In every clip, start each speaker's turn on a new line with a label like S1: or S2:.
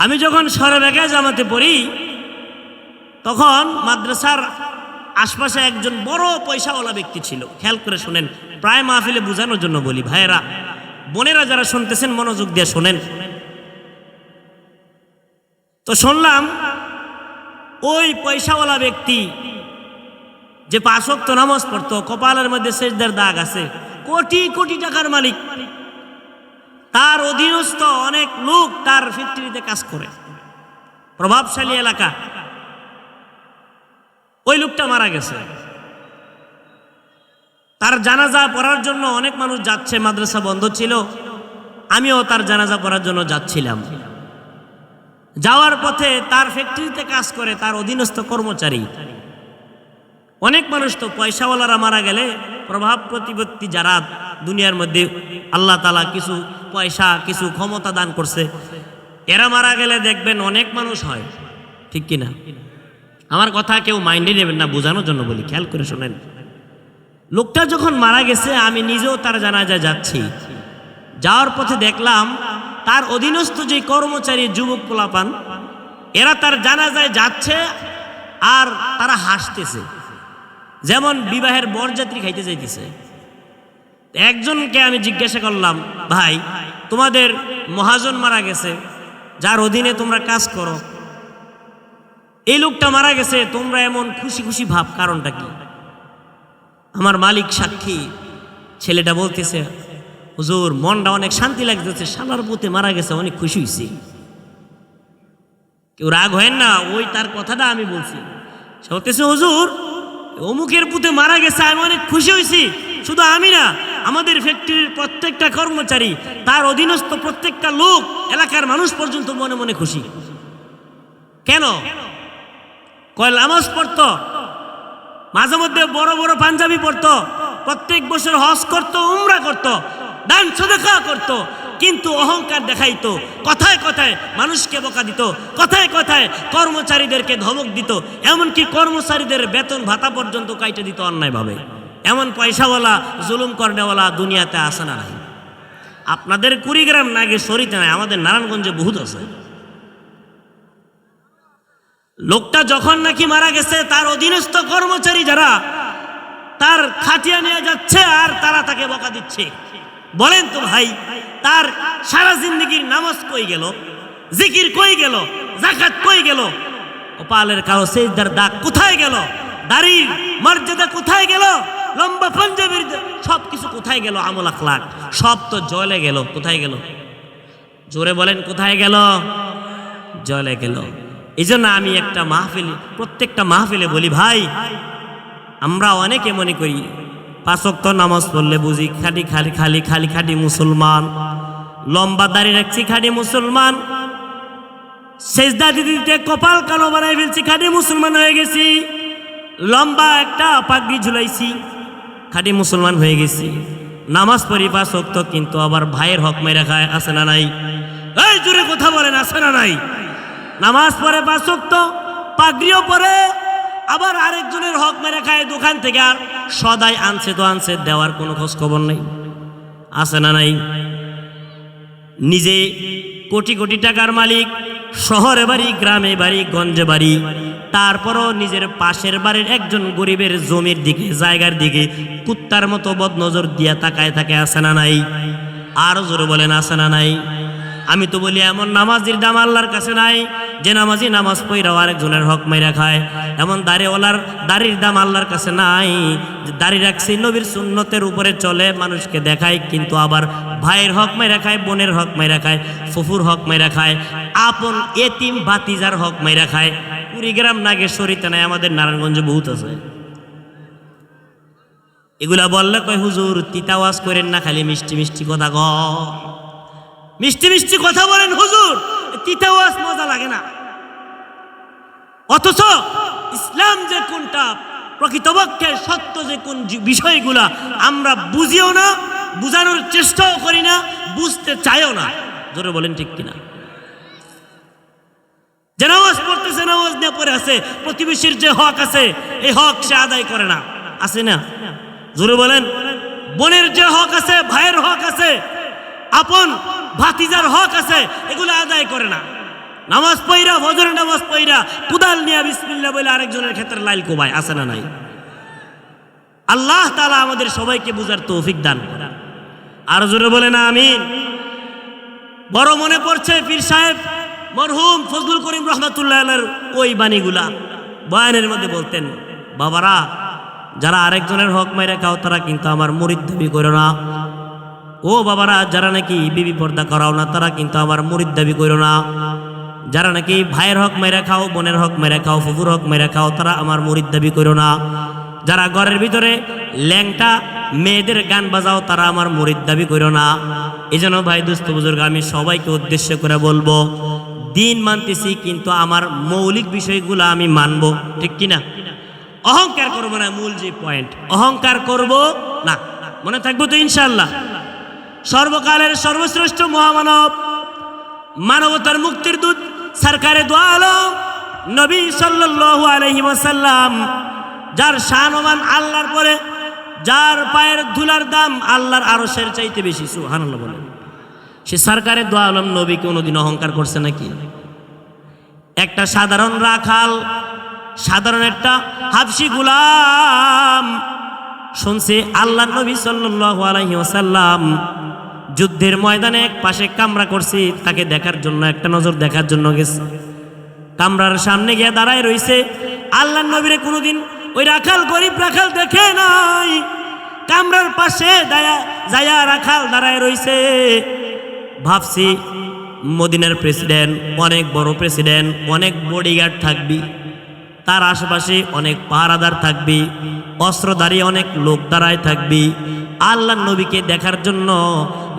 S1: আমি যখন সরেবেগে জামাতে পড়ি তখন মাদ্রাসার আশপাশে একজন বড় পয়সাওয়ালা ব্যক্তি ছিল। খেয়াল করে শুনেন, প্রায় মাহফিলে বোঝানোর জন্য বলি, ভাইয়েরা বোনেরা যারা শুনতেছেন মনোযোগ দিয়ে শোনেন। তো শুনলাম ওই পয়সাওয়ালা ব্যক্তি যে 5 ওয়াক্ত নামাজ পড়তো, কপালের মধ্যে সেজদার দাগ আছে, কোটি কোটি টাকার মালিক, তার অধীনস্থ অনেক লোক তার ফ্যাক্টরিতে কাজ করে, প্রভাবশালী এলাকা। ওই লোকটা মারা গেছে। তার জানাজা পড়ার জন্য অনেক মানুষ যাচ্ছে, মাদ্রাসা বন্ধ ছিল, আমিও তার জানাজা পড়ার জন্য যাচ্ছিলাম। যাওয়ার পথে তার ফ্যাক্টরিতে কাজ করে তার অধীনস্থ কর্মচারী। অনেক মানুষ তো পয়সাওয়ালারা মারা গেলে প্রভাব প্রতিপত্তি যারা দুনিয়ার মধ্যে আল্লাহ তাআলা কিছু পয়সা কিছু ক্ষমতা দান করছে, এরা মারা গেলে দেখবেন অনেক মানুষ হয়, ঠিক কিনা? আমার কথা কেউ মাইন্ডে নেবেন না, বোঝানোর জন্য বলি, খেয়াল করে শোনেন। লোকটা যখন মারা গেছে আমি নিজেও তার জানাজায় যাচ্ছি। যাওয়ার পথে দেখলাম তার অধীনস্থ যে কর্মচারী যুবক পোলাপান, এরা তার জানাজায় যাচ্ছে আর তারা হাসতেছে, যেমন বিবাহের বরযাত্রী খাইতে যাইতেছে। একজনকে আমি জিজ্ঞাসা করলাম, ভাই তোমাদের মহাজন মারা গেছে, যার অধীনে তোমরা কাজ করো, এই লোকটা মারা গেছে, তোমরা এমন খুশি খুশি ভাব, কারণটা কি? আমার মালিক সাক্ষী, ছেলেটা বলতেছে, হুজুর মনটা অনেক শান্তি লাগতেছে, শালার পুতে মারা গেছে, অনেক খুশি হয়েছি। কেউ রাগ হয় না, ওই তার কথাটা আমি বলছি। সে বলতেছে, হুজুর অমুকের পুতে মারা গেছে, আমি অনেক খুশি হয়েছি। শুধু আমি না, আমাদের ফ্যাক্টরির প্রত্যেকটা কর্মচারী, তার অধীনস্থ প্রত্যেকটা লোক, এলাকার মানুষ পর্যন্ত মনে মনে খুশি। কেন? কয় নামাজ পড়তো, মাঝে মধ্যে বড় বড় পাঞ্জাবি পড়তো, প্রত্যেক বছর হজ করতো, উমরা করতো, দান সদকা করতো, কিন্তু অহংকার দেখাইতো, কথায় কথায় মানুষকে বকা দিত, কথায় কথায় কর্মচারীদেরকে ধমক দিত, এমনকি কর্মচারীদের বেতন ভাতা পর্যন্ত কাইটে দিত অন্যায়ভাবে। এমন পয়সাওয়ালা জুলুম করনেওয়ালা দুনিয়াতে আসে না। আপনাদের কুড়িগ্রাম না গিয়ে সরিতে নাই, আমাদের নারায়ণগঞ্জে বহুত আছে। লোকটা যখন নাকি মারা গেছে, তার অধীনস্থ কর্মচারী যারা তার খাটিয়া নিয়ে যাচ্ছে আর তারা তাকে বকা দিচ্ছে। বলেন তো ভাই, তার সারা জিন্দগির নামাজ কই গেল, জিকির কই গেল, যাকাত কই গেল, কপালের কালো সেজদার দাগ কোথায় গেল, দাড়ির মর্যাদা কোথায় গেল, লম্বা পাঞ্জাবির সবকিছু কোথায় গেল, আমল আখলাক সব তো জলে গেল। কোথায় গেল? জোরে বলেন, কোথায় গেল? জলে গেল। এই জন্য আমি একটা মাহফিল, প্রত্যেকটা মাহফিলে বলি, ভাই আমরা অনেকে মনে করি 5 ওয়াক্ত নামাজ পড়লে বুঝি খালি খালি খালি খালি খালি মুসলমান, লম্বা দাড়ি রাখছি খালি মুসলমান, সেজদা দিতে দিতে কপাল কালো বানাই ফেলছি খালি মুসলমান হয়ে গেছি, লম্বা একটা পাগড়ি ঝুলাইছি খালি মুসলমান হয়ে গেছি, নামাজ পড়ি 5 ওয়াক্ত কিন্তু আবার ভাইয়ের হক মেরে খায়, আছে না নাই? এই জোরে কথা বলেন, আছে না নাই? নামাজ পড়ে 5 ওয়াক্ত, পাগড়িও পরে, আবার আরেকজনের হক মেরে খায় দোকান থেকে, আর সদাই আনছে তো আনছে, দেওয়ার কোনো খোঁজ খবর নেই, আছে না নাই? নিজে কোটি কোটি টাকার মালিক, শহরে বাড়ি, গ্রামে বাড়ি, গঞ্জে বাড়ি, তারপরও নিজের পাশের বাড়ির একজন গরিবের জমির দিকে, জায়গার দিকে কুত্তার মতো বদনজর দিয়া তাকায় থাকে, আছে না নাই? আরো জোরে বলেন, আছে না নাই? আমি তো বলি, এমন নামাজির দাম আল্লাহর কাছে নাই যে নামাজি নামাজ পড়াও আরেকজনের হক মাইরা খায়। এমন দাড়িওয়ালার দাড়ির দাম আল্লাহর কাছে নাই যে দাড়ি রাখছি, নবীর সুন্নতের উপরে চলে, মানুষকে দেখায়, কিন্তু আবার ভাইয়ের হক মাইরা খায়, বোনের হক মাইরা খায়, ফুফুর হক মাইরা খায়, আপন এতিম বাতিজার হক মাইরা খায়। কুড়িগ্রাম নাগেশ্বরীতে নাই, আমাদের নারায়ণগঞ্জে বহুত আছে। এগুলা বললে কয়, হুজুর তিতাওয়াজ করেন না, খালি মিষ্টি মিষ্টি কথা গ, মিষ্টি মিষ্টি কথা বলেন হুজুর, তিতাওয়াজ মজা লাগে না। অথচ ইসলাম যে কোনটা, প্রকৃতপক্ষে সত্য যে কোন বিষয়গুলা আমরা বুঝিও না, বুঝানোর চেষ্টাও করি না, বুঝতে চাইও না। জোরে বলেন ঠিক কিনা? যে নামাজ পড়তেছে, নামাজ নিয়ে পড়ে আছে, প্রতিবেশীর যে হক আছে এই হক সে আদায় করে না, আছে না? জোরে বলেন। বোনের যে হক আছে, ভাইয়ের হক আছে, আপন ভাতিজার হক আছে, এগুলো আদায় করে না। নামাজ পড়া, ফজরের নামাজ পড়া কুদাল নিয়ে বিসমিল্লাহ বলে আরেকজনের ক্ষেত্রে লাইল কোবায়, আছে না নাই? আল্লাহ তাআলা আমাদের সবাইকে বুঝার তৌফিক দান করেন। আর জোরে বলেন আমিন। বড় মনে পড়ছে পীর সাহেব মরহুম ফজলুল করিম রহমাতুল্লাহ আলাইহির ওই বাণীগুলা বয়ানের মধ্যে বলতেন, বাবারা যারা আরেকজনের হক মাইরা খাও তারা কিন্তু আমার মুরিদ দাবি করো না। ও বাবারা যারা নাকি বিবি পর্দা করাও না তারা কিন্তু আমার মুরিদ দাবি করো না। যারা নাকি ভাইয়ের হক মাইরা খাও, বোনের হক মাইরা খাও, ফুফুর হক মাইরা খাও তারা আমার মুরিদ দাবি করো না। যারা ঘরের ভিতরে ল্যাংটা মেয়েদের গান বাজাও তারা আমার মুরিদ দাবি করো না। এই জন্য ভাই দোস্ত বুজুর্গ আমি সবাইকে উদ্দেশ্য করে বলবো, দিন মানতেছি কিন্তু আমার মৌলিক বিষয়গুলো আমি মানবো, ঠিক কিনা? অহংকার করবো না, মূল যে পয়েন্ট, অহংকার করব না। মনে থাকবো তো ইনশাআল্লাহ। সর্বকালের সর্বশ্রেষ্ঠ মহামানব, মানবতার মুক্তির দূত সরকারে দো আলম নবী সাল্লাল্লাহু আলাইহি ওয়াসাল্লাম, যার শানমান আল্লাহর পরে, যার পায়ের ধুলার দাম আল্লাহর আরশের চাইতে বেশি, সুবহানাল্লাহ বলেন। সে সরকারে দো আলম নবী কোনোদিন অহংকার করছে নাকি? একটা সাধারণ রাখাল, সাধারণ একটা হাবশি গোলাম শুনছে আল্লাহ নবী সাল্লাল্লাহু আলাইহি ওয়াসাল্লাম যুদ্ধের ময়দানে এক পাশে কামরা করছে, তাকে দেখার জন্য, একটা নজর দেখার জন্য গেছে। কামরার সামনে গিয়ে দাঁড়ায় রইছে। আল্লাহ নবীরে কোনোদিন ওই রাখাল, গরিব রাখাল দেখে নাই। কামরার পাশে যায়া রাখাল দাঁড়ায় রইছে। ভাবছি মদিনার প্রেসিডেন্ট, অনেক বড় প্রেসিডেন্ট, অনেক বডিগার্ড থাকবি, তার আশেপাশে অনেক পাহারাদার থাকবি, অস্ত্রধারী অনেক লোক দাঁড়ায় থাকবি। আল্লাহ নবীকে দেখার জন্য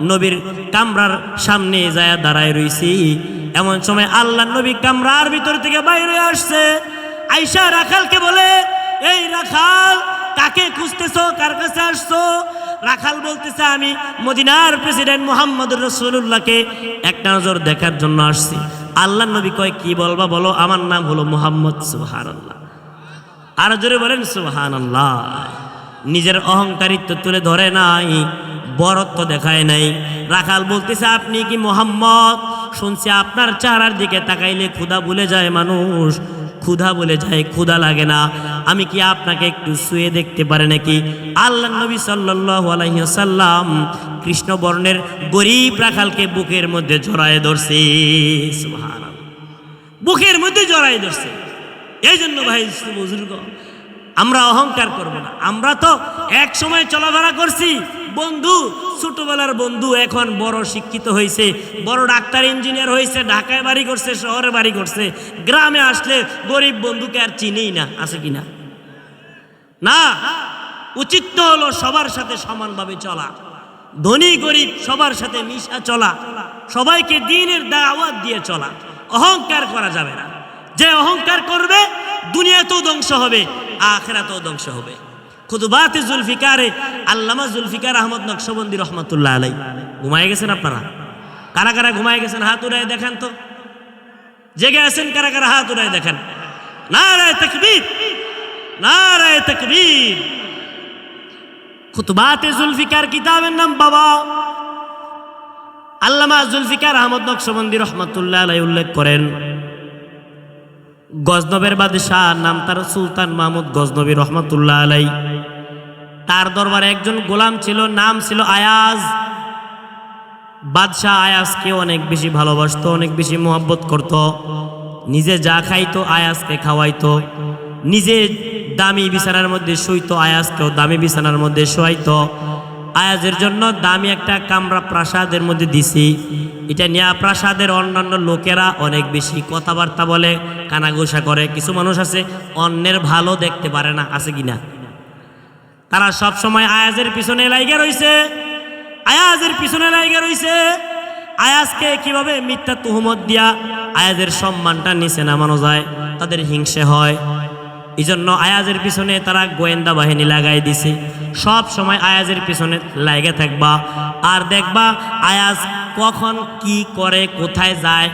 S1: নবীর কামরার সামনে যায় দাঁড়ায় রইছি। এমন সময় আল্লাহ নবী কামরার ভিতর থেকে বাইরে আসছে। আয়েশা রাখালকে বলে, এই রাখাল কাকে খুঁজতেছো, কার কাছে আসছো? রাখাল বলতেছে, আমি মদিনার প্রেসিডেন্ট মুহাম্মদুর রাসূলুল্লাহকে একটা নজর দেখার জন্য আসছি। আল্লাহ নবী কয়, কি বলবা বলো, আমার নাম হলো মুহাম্মদ। সুবহানাল্লাহ, আর জোরে বলেন সুবহানাল্লাহ। নিজের অহংকারিত্ব তুলে ধরে নাই, বরত্ব দেখায় নাই। রাখাল বলতেছে, আপনি কি মুহাম্মদ? শুনছি আপনার চেহারার দিকে তাকাইলে ক্ষুধা ভুলে যায় মানুষ, ক্ষুধা বলে যায়, ক্ষুধা লাগে না। আমি কি আপনাকে একটু শুয়ে দেখতে পারে নাকি? আল্লাহ নবী সাল্লাল্লাহু আলাইহি ওয়াসাল্লাম কৃষ্ণ বর্ণের গরিব রাখালকে বুকের মধ্যে জড়ায় ধরছে। সুবহানাল্লাহ, বুকের মধ্যে জড়ায় ধরছে। এই জন্য ভাই বুজুর্গ, আমরা অহংকার করব না। আমরা তো এক সময় চলাফেরা করছি, বন্ধু, ছোটবেলার বন্ধু এখন বড় শিক্ষিত হয়েছে, বড় ডাক্তার ইঞ্জিনিয়ার হয়েছে, ঢাকায় বাড়ি করছে, শহরে বাড়ি করছে। গ্রামে আসলে গরিব বন্ধুকে আর চিনেই না, আছে কিনা? না, উচিত তো হলো সবার সাথে সমানভাবে চলা, ধনী গরিব সবার সাথে মিশা চলা, সবাইকে দ্বীনের দাওয়াত দিয়ে চলা। অহংকার করা যাবে না। যে অহংকার করবে দুনিয়াতেও ধ্বংস হবে, আখিরাতেও ধ্বংস হবে। খুতুবাতে জুলফিকারে আল্লামা জুলফিকার আহমদ নকশবন্দি রহমাতুল্লাহ আলাইহি, ঘুমায় গেছেন আপনারা? কারা কারা ঘুমায় গেছেন হাত উঠায় দেখান তো। জেগে আছেন কারা কারা হাত উঠায় দেখান। নারায়ে তাকবীর, নারায়ে তাকবীর। খুতুবাতে জুলফিকার কিতাবের নাম বাবা আল্লামা জুলফিকার আহমদ নকশবন্দি রহমাতুল্লাহ আলাইহি উল্লেখ করেন, গজনবের বাদশাহ, নাম তার সুলতান মাহমুদ গজনবী রহমাতুল্লাহ আলাইহি। তার দরবারে একজন গোলাম ছিল, নাম ছিল আয়াজ। বাদশাহ আয়াজকে অনেক বেশি ভালোবাসতো, অনেক বেশি মোহাব্বত করত। নিজে যা খাইতো আয়াজকে খাওয়াইতো, নিজে দামি বিছানার মধ্যে শুইতো, আয়াজকেও দামি বিছানার মধ্যে শোয়াইতো। আয়াজের জন্য দামি একটা কামরা প্রাসাদের মধ্যে দিছি। এটা নিয়ে প্রাসাদের অন্যান্য লোকেরা অনেক বেশি কথাবার্তা বলে, কানাঘুষা করে। কিছু মানুষ আছে অন্যের ভালো দেখতে পারে না, আছে কিনা? তারা সব সময় আয়াজের পিছনে লাইগা রইছে, আয়াজের পিছনে লাইগা রইছে। আয়াজকে কিভাবে মিথ্যা তুহমত দিয়া আয়াজের সম্মানটা নিচে নামানো যায়, তাদের হিংসে হয়। এই জন্য আয়াজের পিছনে তারা গোয়েন্দা বাহিনী লাগাই দিছে। সব সময় আয়াজের পিছনে লাগা থাকবা, আর দেখবা আয়াজ কখন কি করে, কোথায় যায়।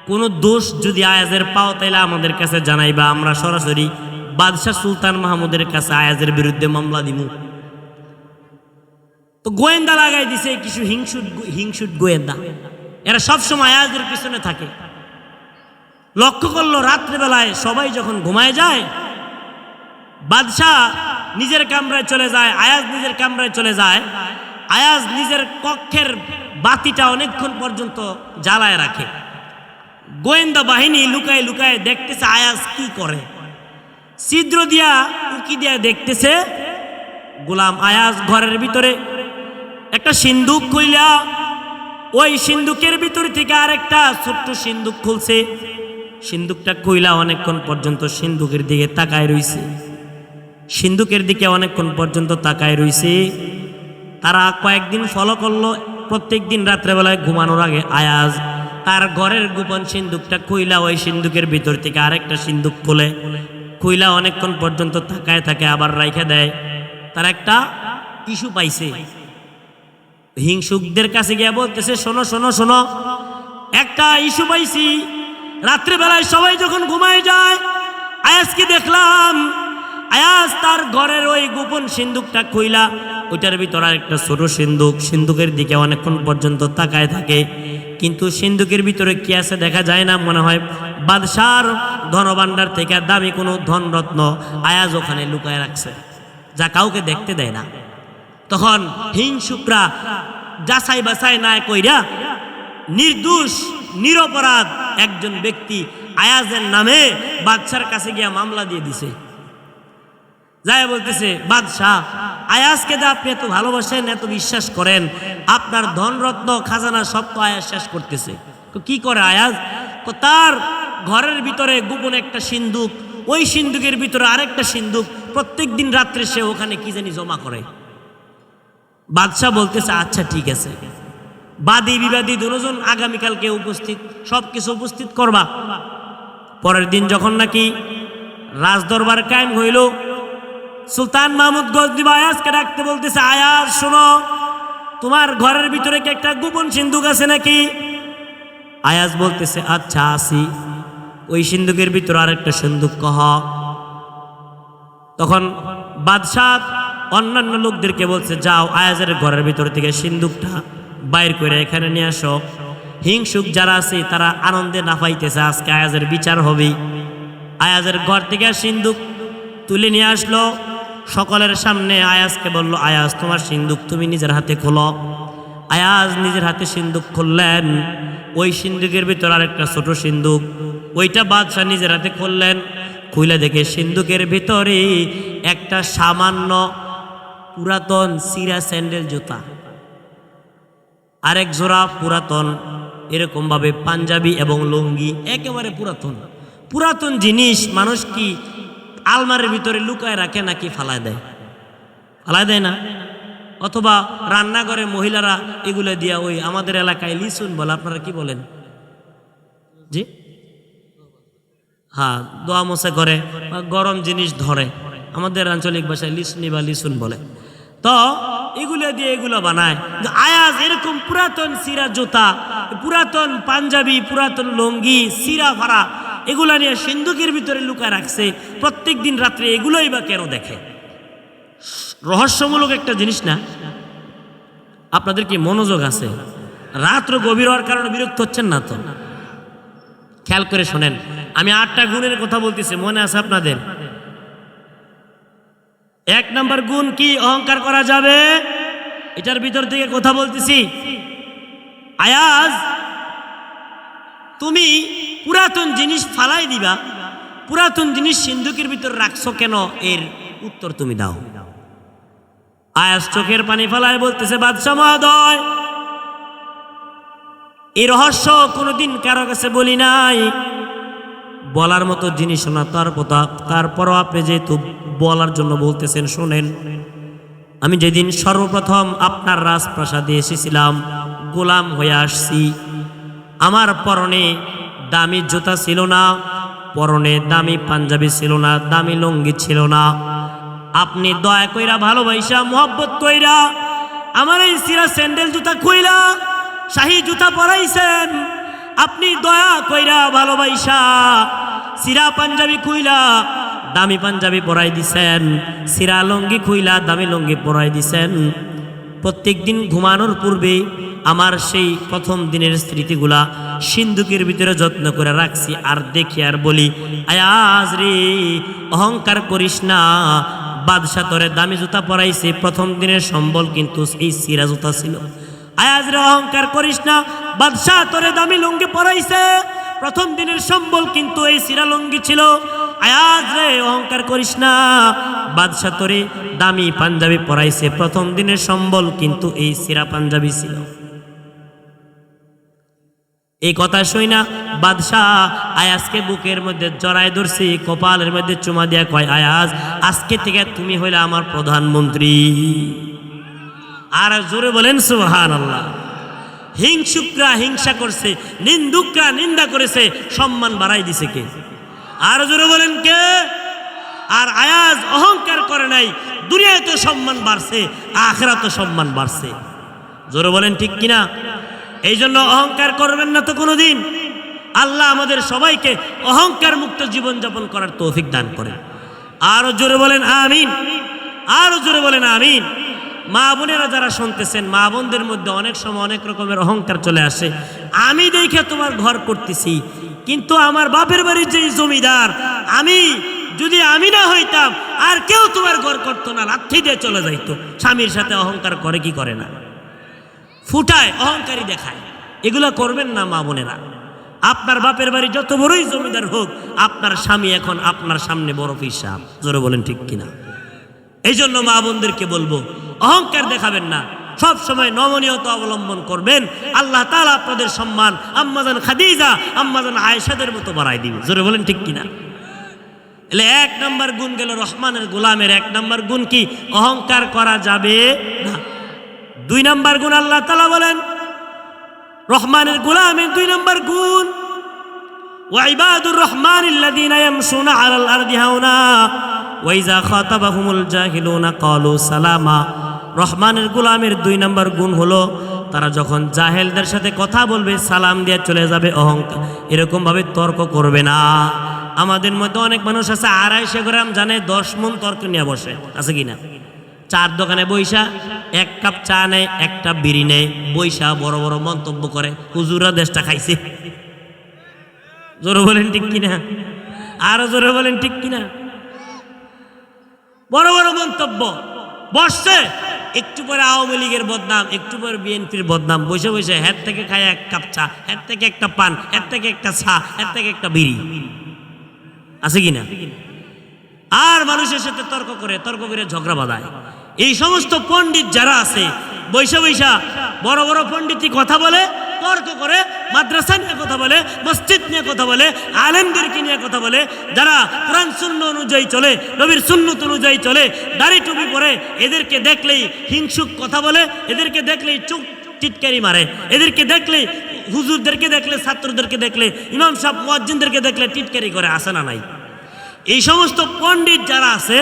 S1: কোনো দোষ যদি আয়াজের পাও তাইলে আমাদের কাছে জানাইবা, আমরা সরাসরি বাদশাহ সুলতান মাহমুদের কাছে আয়াজের বিরুদ্ধে মামলা দিমু। তো গোয়েন্দা লাগাই দিছে কিছু হিংসুট গোয়েন্দা, এরা সবসময় আয়াজের পিছনে থাকে। লক্ষ্য করলো রাত্রিবেলায় সবাই যখন ঘুমায় যায়, বাদশাহ নিজের কামরায় চলে যায়, আয়াজ নিজের কামরায় চলে যায়। আয়াজ নিজের কক্ষের বাতিটা অনেকক্ষণ পর্যন্ত জ্বালায় রাখে। গোয়েন্দা বাহিনী লুকায় লুকায় দেখতেছে আয়াজ কি করে। ছিদ্র দিয়া উকি দিয়া দেখতেছে গোলাম আয়াজ ঘরের ভিতরে একটা সিন্দুক খুইলা ওই সিন্দুকের ভিতর থেকে আরেকটা ছোট্ট সিন্দুক খুলছে। সিন্দুকটা খুইলা অনেকক্ষণ পর্যন্ত সিন্দুকের দিকে তাকায় রইছে। সিন্দুকের দিকে অনেকক্ষণ পর্যন্ত তাকায় রইছে। তারা কয়েকদিন ফলো করলো। প্রত্যেক দিন রাত্রেবেলায় ঘুমানোর আগে আয়াজ তার ঘরের গোপন সিন্দুকটা খুইলা ওই সিন্দুকের ভিতর থেকে আরেকটা সিন্দুক খুলে, খুইলা অনেকক্ষণ পর্যন্ত তাকায় থাকে, আবার রাইখা দেয়। তার একটা ইস্যু পাইছে। হিংসুকদের কাছে গিয়ে বলতেছে, শোনো শোনো শোনো, একটা ইস্যু পাইছি। রাত্রেবেলায় সবাই যখন ঘুমায় যায়, আয়াজকে দেখলাম আয়াজ তার ঘরের ওই গোপন সিন্দুকটা খুইলা ওইটার ভিতর আরেকটা ছোট সিন্দুক, সিন্দুকের দিকে অনেকক্ষণ পর্যন্ত তাকায় থাকে, কিন্তু সিন্দুকের ভিতরে কি আছে দেখা যায় না। মনে হয় বাদশার ধনভাণ্ডার থেকে দামি কোনো ধনরত্ন আয়াজ ওখানে লুকায় রাখছে, যা কাউকে দেখতে দেয় না। তখন হিংসুকরা যাচাই বাছাই না কইরা নির্দোষ নিরপরাধ একজন ব্যক্তি আয়াজের নামে বাদশার কাছে গিয়া মামলা দিয়ে দিছে। যাই বলতেছে, বাদশাহ আয়াজকে যে আপনি এত ভালোবাসেন, এত বিশ্বাস করেন, আপনার ধনরত্ন খাজানা সব তো আয়াজ শেষ করতেছে। তো কি করে আয়াজ? তার ঘরের ভিতরে গোপন একটা সিন্দুক, ওই সিন্দুকের ভিতরে আরেকটা সিন্দুক, প্রত্যেক দিন রাত্রে সে ওখানে কি জানি জমা করে। বাদশাহ বলতেছে, আচ্ছা ঠিক আছে, বাদী বিবাদী দুজন আগামীকালকে উপস্থিত, সবকিছু উপস্থিত করবা। পরের দিন যখন নাকি রাজদরবার কায়েম হইল, সুলতান মাহমুদ গজনী আয়াজকে ডাকতে বলতেছে, আয়াজ শোনো, তোমার ঘরের ভিতরে কি একটা গোপন সিন্দুক আছে নাকি? আয়াজ বলতেছে, আচ্ছা আসি। ওই সিন্দুকের ভিতরে আরেকটা সিন্দুক কহ। তখন বাদশাহ অন্যান্য লোকদেরকে বলছে, যাও আয়াজের ঘরের ভিতর থেকে সিন্দুকটা বাইর করে এখানে নিয়ে আসো। হিংসুক যারা আছে তারা আনন্দে নাফাইতেছে, আজকে আয়াজের বিচার হবে। আয়াজের ঘর থেকে সিন্দুক তুলে নিয়ে আসলো। সকলের সামনে আয়াজকে বলল, আয়াজ তোমার সিন্দুক তুমি নিজের হাতে খোলো। আয়াজ নিজের হাতে সিন্দুক খুললেন। ওই সিন্দুকের ভিতর আরেকটা ছোট সিন্দুক, ওইটা বাদশাহ নিজের হাতে খুললেন। খুলে দেখে সিন্দুকের ভিতরে একটা সামান্য পুরাতন সিরা স্যান্ডেল জুতা, আরেক জোড়া পুরাতন এরকম ভাবে পাঞ্জাবি এবং লুঙ্গি, একেবারে পুরাতন পুরাতন জিনিস মানুষ কি আলমারির ভিতরে লুকায় রাখে নাকি ফালায় দেয়? ফালায় দেয় না। অথবা রান্নাঘরে মহিলারা এগুলো দিয়া, ওই আমাদের এলাকায় লিসুন বলে, আপনারা কি বলেন? জি হ্যাঁ, দোয়া মোছা করে, গরম জিনিস ধরে, আমাদের আঞ্চলিক ভাষায় লিসনি বা লিসুন বলে। তো এগুলো দিয়ে এগুলো বানায়। আয়াজ এরকম পুরাতন সিরা জুতা, পুরাতন পাঞ্জাবি, পুরাতন লুঙ্গি, সিরা ভাড়া এগুলা নিয়ে সিন্দুকের ভিতরে লুকায় রাখছে। প্রত্যেক দিন রাত্রে এগুলোই বা কেন দেখে? রহস্যমূলক একটা জিনিস না? আপনাদের কি মনোযোগ আছে? রাত্র গভীর হওয়ার কারণে বিরক্ত হচ্ছেন না তো? খেয়াল করে শোনেন, আমি 8টা গুণের কথা বলতেছি, মনে আছে আপনাদের? 1 নম্বর গুণ কি? অহংকার করা যাবে। এটার ভিতর থেকে কথা বলতেছি। আয়াজ, তুমি পুরাতন জিনিস ফালাই দিবা, পুরাতন জিনিস সিন্ধুকের ভিতর রাখছো কেন? এর উত্তর তুমি দাও। আয়াজ চোখের পানি ফালায় বলতেছে, বাদশাহ মহোদয়, এই রহস্য কোনোদিন কারো কাছে বলি নাই, বলার মতো জিনিস না তারপরও আপনি যেহেতু বলার জন্য বলতেছেন, শোনেন। আমি যেদিন সর্বপ্রথম আপনার রাজপ্রাসাদে এসেছিলাম, গোলাম হয়ে আসছি, আমার পরনে দামি জুতা ছিল না, পরনে দামি পাঞ্জাবি ছিল না, দামি লুঙ্গি ছিল না। আপনি দয়া কইরা, ভালোবাসা, মোহব্বত কইরা আমার এই সিরা স্যান্ডেল জুতা খুইলা শাহী জুতা পরাইছেন। আপনি দয়া কইরা, ভালোবাসা সিরা পাঞ্জাবি খুইলা দামি পাঞ্জাবি পরাই দিছেন, সিরা লুঙ্গি খুইলা দামি লুঙ্গি পরাই দিছেন। প্রত্যেক দিন ঘুমানোর পূর্বে আমার সেই প্রথম দিনের স্মৃতিগুলা সিন্ধুকের ভিতরে যত্ন করে রাখছি, আর দেখি আর বলি, আয়াজ রে অহংকার করিস না, বাদশা তোরে দামি জুতা পরাইছে, প্রথম দিনের সম্বল কিন্তু এই সিরা জুতা ছিল। আয়াজ রে অহংকার করিস না, বাদশা তোরে দামি লুঙ্গি পরাইছে, প্রথম দিনের সম্বল কিন্তু এই সিরা লুঙ্গি ছিল। আয়াজ রে অহংকার করিস না, বাদশা তোরে দামি পাঞ্জাবি পরাইছে, প্রথম দিনের সম্বল কিন্তু এই সিরা পাঞ্জাবি ছিল। এই কথা শুই না বাদশাহ আয়াজকে বুকের মধ্যে জড়ায় ধরছে, কপালের মধ্যে চুমা দিয়া কয়, আয়াজ আজকে থেকে তুমি হইলে আমার প্রধানমন্ত্রী। আর জোরে বলেন সুবহানাল্লাহ। হিংসুকরা হিংসা করছে, নিন্দুকরা নিন্দা করেছে, সম্মান বাড়াই দিছে কে? আর জোরে বলেন কে? আর আয়াজ অহংকার করে নাই, দুনিয়ায় তো সম্মান বাড়ছে, আখিরাতে সম্মান বাড়ছে। জোরে বলেন ঠিক কিনা? এই জন্য অহংকার করবেন না তো কোনোদিন। আল্লাহ আমাদের সবাইকে অহংকার মুক্ত জীবন যাপন করার তৌফিক দান করেন। আরো জোরে বলেন আমিন, আরো জোরে বলেন আমিন। মা বোনেরা যারা শুনতেছেন, মা বোনদের মধ্যে অনেক সময় অনেক রকমের অহংকার চলে আসে। আমি দেখে তোমার ঘর করতেছি, কিন্তু আমার বাপের বাড়ির যে জমিদার, যদি আমি না হইতাম আর কেউ তোমার ঘর করতো না, লাথি দিয়ে চলে যাইতো। স্বামীর সাথে অহংকার করে কি করে না? ফুটায়, অহংকারী দেখায়। এগুলা করবেন না মা বোনেরা। আপনার বাপের বাড়ি যত বড়ই জমিদার হোক, আপনার স্বামী এখন আপনার সামনে বড় পিসাব। জোরে বলেন ঠিক কিনা? এই জন্য মা বোনদেরকে বলবো, অহংকার দেখাবেন না, সব সময় নমনীয়তা অবলম্বন করবেন। আল্লাহ তাআলা আপনাদের সম্মান আম্মাজান খাদিজা, আম্মাজান আয়েশাদের মতো বাড়াই দিবে। জোরে বলেন ঠিক কিনা? এলে এক নম্বর গুণ গেল রহমানের গোলামের। এক নম্বর গুণ কি? অহংকার করা যাবে না। দুই নম্বর গুণ আল্লাহ তাআলা বলেন রহমানের গোলামের দুই নম্বর গুণ, ওয়া ইবাদুর রহমানিল্লাযীনা ইয়ামশুনা আলাল আরদি হাওনা ওয়া ইযা খাতাবাহুমুল জাহিলুনা ক্বালু সালামা। রহমানের গোলামের দুই নম্বর গুণ হলো, তারা যখন জাহেলদের সাথে কথা বলবে সালাম দিয়ে চলে যাবে। অহংকার এরকম ভাবে তর্ক করবে না। আমাদের মধ্যে অনেক মানুষ আছে 250 গ্রাম জানে 10 মণ তর্ক নিয়ে বসে, আছে কিনা? চার দোকানে বইসা এক কাপ চা নেয়, একটা বিড়ি নেয়, বইসা বড় বড় মন্তব্য করে, হুজুরা দেশটা খাইছে। জোরে বলেন ঠিক কিনা? আরো জোরে বলেন ঠিক কিনা? বড় বড় মন্তব্য বসছে, একটু পরে আওয়ামী লীগের বদনাম, একটু পরে বিএনপির বদনাম, বসে বসে হের থেকে খায় এক কাপ চা, হের থেকে একটা পান, হের থেকে একটা চা, হের থেকে একটা বিড়ি, আছে কিনা? আর মানুষের সাথে তর্ক করে ঝগড়া বাঁধায়। এই সমস্ত পণ্ডিত যারা আছে, বৈশা বৈশা বড় বড় পণ্ডিতই কথা বলে, তর্ক করে, মাদ্রাসা নিয়ে কথা বলে, মসজিদ নিয়ে কথা বলে, আলেমদেরকে নিয়ে কথা বলে, যারা কোরআন সুন্নাহ অনুযায়ী চলে, নবীর সুন্নত অনুযায়ী চলে, দাড়ি টুপি পরে, এদেরকে দেখলেই হিংসুক কথা বলে, এদেরকে দেখলেই চুপ টিটকারি মারে, এদেরকে দেখলেই, হুজুরদেরকে দেখলে, ছাত্রদেরকে দেখলে, ইমাম সাহেব মুয়াজ্জিনদেরকে দেখলে টিটকারি করে, আসে না নাই? এই সমস্ত পণ্ডিত যারা আছে,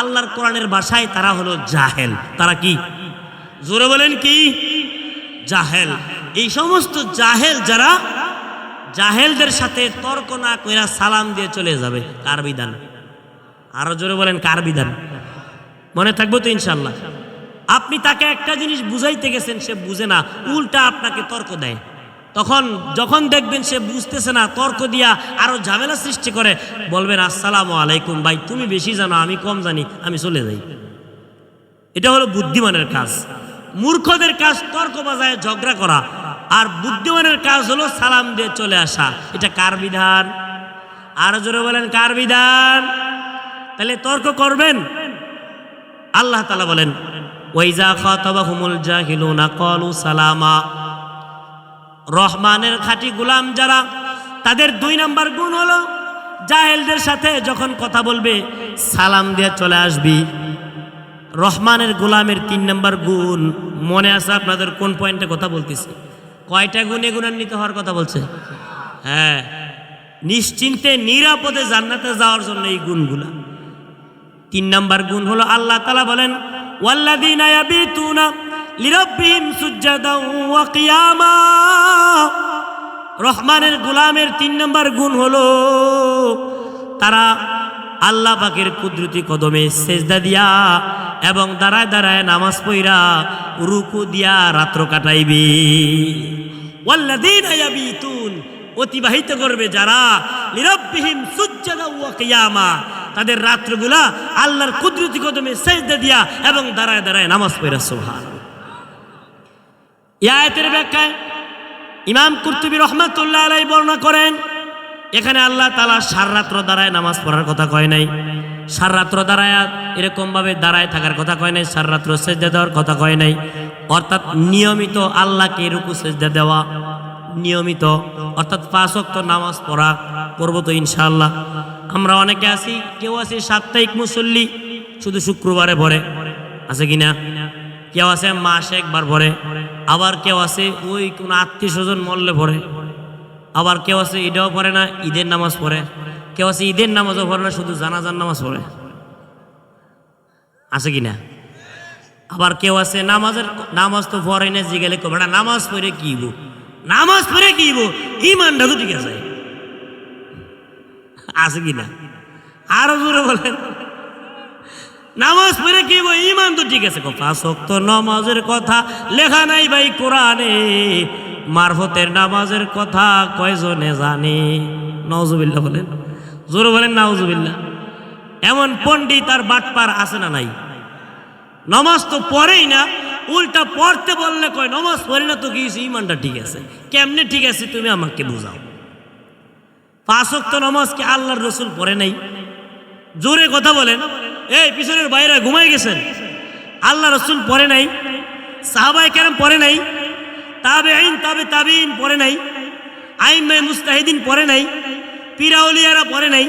S1: আল্লাহর কোরআনের ভাষায় তারা হলো জাহেল। তারা কি? জোরে বলেন কি? জাহেল। এই সমস্ত জাহেল যারা, জাহেলদের সাথে তর্ক না কইরা সালাম দিয়ে চলে যাবে, কার বিধান? আরো জোরে বলেন কার বিধান? মনে থাকবো তো ইনশাআল্লাহ। আপনি তাকে একটা জিনিস বুঝাইতে গেছেন, সে বুঝে না, উল্টা আপনাকে তর্ক দেয়। তখন যখন দেখবেন সে বুঝতেছে না, তর্ক দিয়া আরো ঝামেলা সৃষ্টি করে, বলবেন আসসালামু আলাইকুম ভাই, তুমি বেশি জানো, আমি কম জানি, আমি চলে যাই। এটা হলো বুদ্ধিমানের কাজ। মূর্খদের কাজ তর্ক বাজায় ঝগড়া করা, আর বুদ্ধিমানের কাজ হলো সালাম দিয়ে চলে আসা। এটা কার বিধান? আরো জোরে বলেন কার বিধান? তাহলে তর্ক করবেন। আল্লাহ তাআলা বলেন ওয়াইজা খাতাবাহুমুল জাহিলুনা ক্বালু সালামা। রহমানের খাঁটি গোলাম যারা, তাদের দুই নাম্বার গুণ হলো জাহেলদের সাথে যখন কথা বলবে সালাম দিয়ে চলে আসবি। রহমানের গোলামের 3 নাম্বার গুণ, মনে আছে আপনাদের কোন পয়েন্টে কথা বলতেছি? কয়টা গুণে গুণান্বিত হওয়ার কথা বলছে? হ্যাঁ, নিশ্চিন্তে নিরাপদে জান্নাতে যাওয়ার জন্য এই গুণগুলা। 3 নাম্বার গুণ হলো আল্লাহ তাআলা বলেন ওয়াল্লাযীনা ইয়াবিতুনা লিরাব্বিহিম সুজদান ওয়া কিয়ামা। রহমানের গোলামের 3 নাম্বার গুণ হলো তারা আল্লাহ পাকের কুদরতি কদমে সেজদা দিয়া এবং দাঁড়ায় দাঁড়ায় নামাজ পড়া রুকু দিয়া রাত্র কাটাইবে। ওয়াল্লাযীনা ইয়াবিতুন, অতিবাহিত করবে যারা লিরাব্বিহিম সুজদান ওয়া কিয়ামা, তাদের রাত্রগুলা আল্লাহর কুদরতি কদমে সিজদা দিয়া এবং দাঁড়ায় দাঁড়ায় নামাজ পড়া। সুবহানাল্লাহ। এই আয়াতের ব্যাখ্যায় ইমাম কুরতুবী রাহমাতুল্লাহ আলাইহি বর্ণনা করেন, এখানে আল্লাহ তাআলা সারা রাত্র দাঁড়ায় নামাজ পড়ার কথা কয় নাই, সারা রাত্র দাঁড়ায় এরকম ভাবে দাঁড়ায় থাকার কথা কয় নাই, সারা রাত্র সিজদা দেওয়ার কথা কয় নাই। অর্থাৎ নিয়মিত আল্লাহকে রুকু সিজদা দেওয়া, নিয়মিত অর্থাৎ 5 ওয়াক্ত নামাজ পড়া করবো তো ইনশাআল্লাহ। আমরা অনেকে আছি, কেউ আছে সাপ্তাহিক মুসল্লি, শুধু শুক্রবারে পড়ে, আছে কিনা? কেউ আছে মাসে একবার পড়ে, আবার কেউ আছে ওই কোনো আত্মীয় স্বজন মরলে পড়ে, আবার কেউ আছে এটাও পড়ে না, ঈদের নামাজ পড়ে, কেউ আছে ঈদের নামাজও পড়ে না, শুধু জানাজার নামাজ পড়ে, আছে কিনা? আবার কেউ আছে নামাজ তো পড়ে না, জিগেলে বেটা নামাজ পড়ে কি গো, নামাজ পড়ে কি গো, ইমানটা তো ঠিক আছে, আছে কিনা? আরো জোরে বলেন, নামাজ পড়ে কি গো, ইমান তো ঠিক আছে। 5 ওয়াক্ত নামাজের কথা লেখা নাই ভাই কোরআনে, মারফতের নামাজের কথা কয়জনে জানে? নাউজুবিল্লাহ বলেন, জোরে বলেন নাউজুবিল্লাহ। এমন পণ্ডিত আর বাটপার আছে না নাই? নামাজ তো পড়েই না, উল্টা পড়তে বললে কয় নামাজ পড়ি না তো কি ইমানটা ঠিক আছে। কেমনে ঠিক আছে তুমি আমাকে বুঝাও। 5 ওয়াক্ত নামাজ কি আল্লাহর রাসূল পড়ে নাই? জোরে কথা বলেন। এই পিছনের বাইরে ঘুমাই গেছেন, আল্লাহ রাসূল পড়ে নাই, সাহাবায়ে কেরাম পড়ে নাই, তাবেঈন তাবেঈন পড়ে নাই, আইম্মায়ে মুজতাহিদিন পড়ে নাই, পীর আউলিয়ারা পড়ে নাই।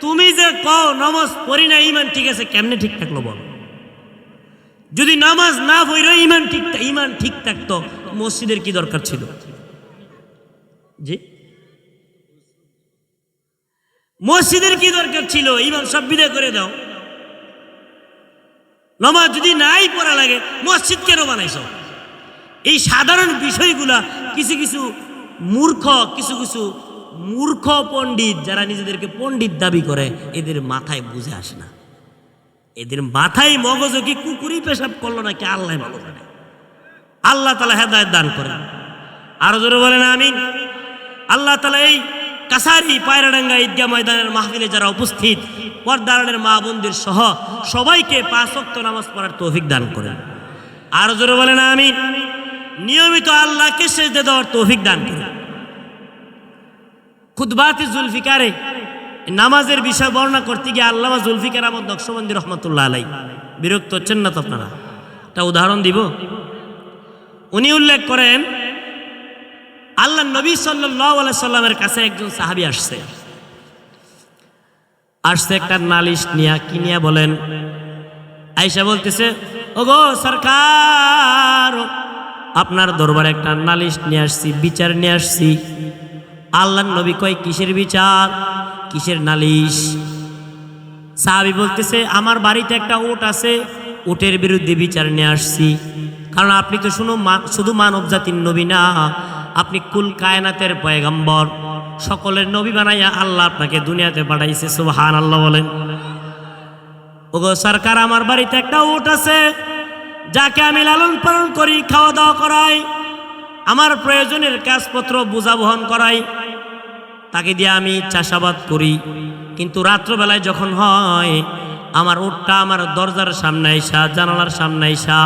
S1: তুমি যে কও নামাজ পড়ি না ইমান ঠিক আছে, কেমনে ঠিক থাকলো বল? যদি নামাজ না পড়ে ইমান ঠিক থাকতো, মসজিদের কি দরকার ছিল? জি, মসজিদের কি দরকার ছিল? ইমাম সব বিদায় করে দাও। নামাজ যদি নাই পড়া লাগে, মসজিদ কেন বানাইছো? এই সাধারণ বিষয়গুলা কিছু কিছু মূর্খ পণ্ডিত যারা নিজেদেরকে পণ্ডিত দাবি করে, এদের মাথায় বুঝে আসে না। এদের মাথায় মগজ কি কুকুরি পেশাব করলো নাকি আল্লাহ ভালো জানে। আল্লাহ তাআলা হেদায়েত দান করেন। আরো জোরে বলেন আমিন। আল্লাহ তাআলা এই কাছারি পায়রাডাঙ্গা ঈদগাহ ময়দানের মাহফিলে যারা উপস্থিত, পর্দারের মা বোনদের সহ সবাইকে 5 ওয়াক্ত নামাজ পড়ার তৌফিক দান করেন। আরো জোরে বলেন আমিন। নিয়মিত আল্লাহকে সিজদা দেওয়ার তৌফিক দান করেন। খুতবাতে জুলফিকারে নামাজের বিষয় বর্ণনা করতে গিয়ে আল্লামা জুলফিকার আহমদ নকশবন্দি রহমতুল্লাহ আলাইহি বিরক্ত হচ্ছেন না তো আপনারা? একটা উদাহরণ দিব। উনি উল্লেখ করেন, আল্লাহ নবী সাল্লাল্লাহু আলাইহি সাল্লামের কাছে একজন সাহাবী আসছে একটা নালিশ নিয়া। কি নিয়া বলেন? আয়েশা বলতেছে, ওগো সরকার, আপনার দরবারে একটা নালিশ নিয়ে আসছি, বিচার নিয়ে আসছি। আল্লাহ নবী কয়, কিসের বিচার, কিসের নালিশ? সাহাবী বলতেছে, আমার বাড়িতে একটা উট আছে, উটের বিরুদ্ধে বিচার নিয়ে আসছি। কারণ আপনি তো শুধু মানব জাতির নবী না, আপনি কুল কায়নাতের পয়গম্বর, সকলের নবী বানাইয়া আল্লাহ আপনাকে দুনিয়াতে পাঠাইছে। সুবহানাল্লাহ বলেন। ওগো সরকার, আমার বাড়িতে একটা উট আছে, যাকে আমি লালন পালন করি, খাওয়া দাওয়া করাই, আমার প্রয়োজনের কাজপত্র বোঝা বহন করাই, তাকে দিয়ে আমি চাষাবাদ করি। কিন্তু রাত্রবেলায় যখন হয়, আমার উটটা আমার দরজার সামনে আইসা, জানালার সামনে আইসা,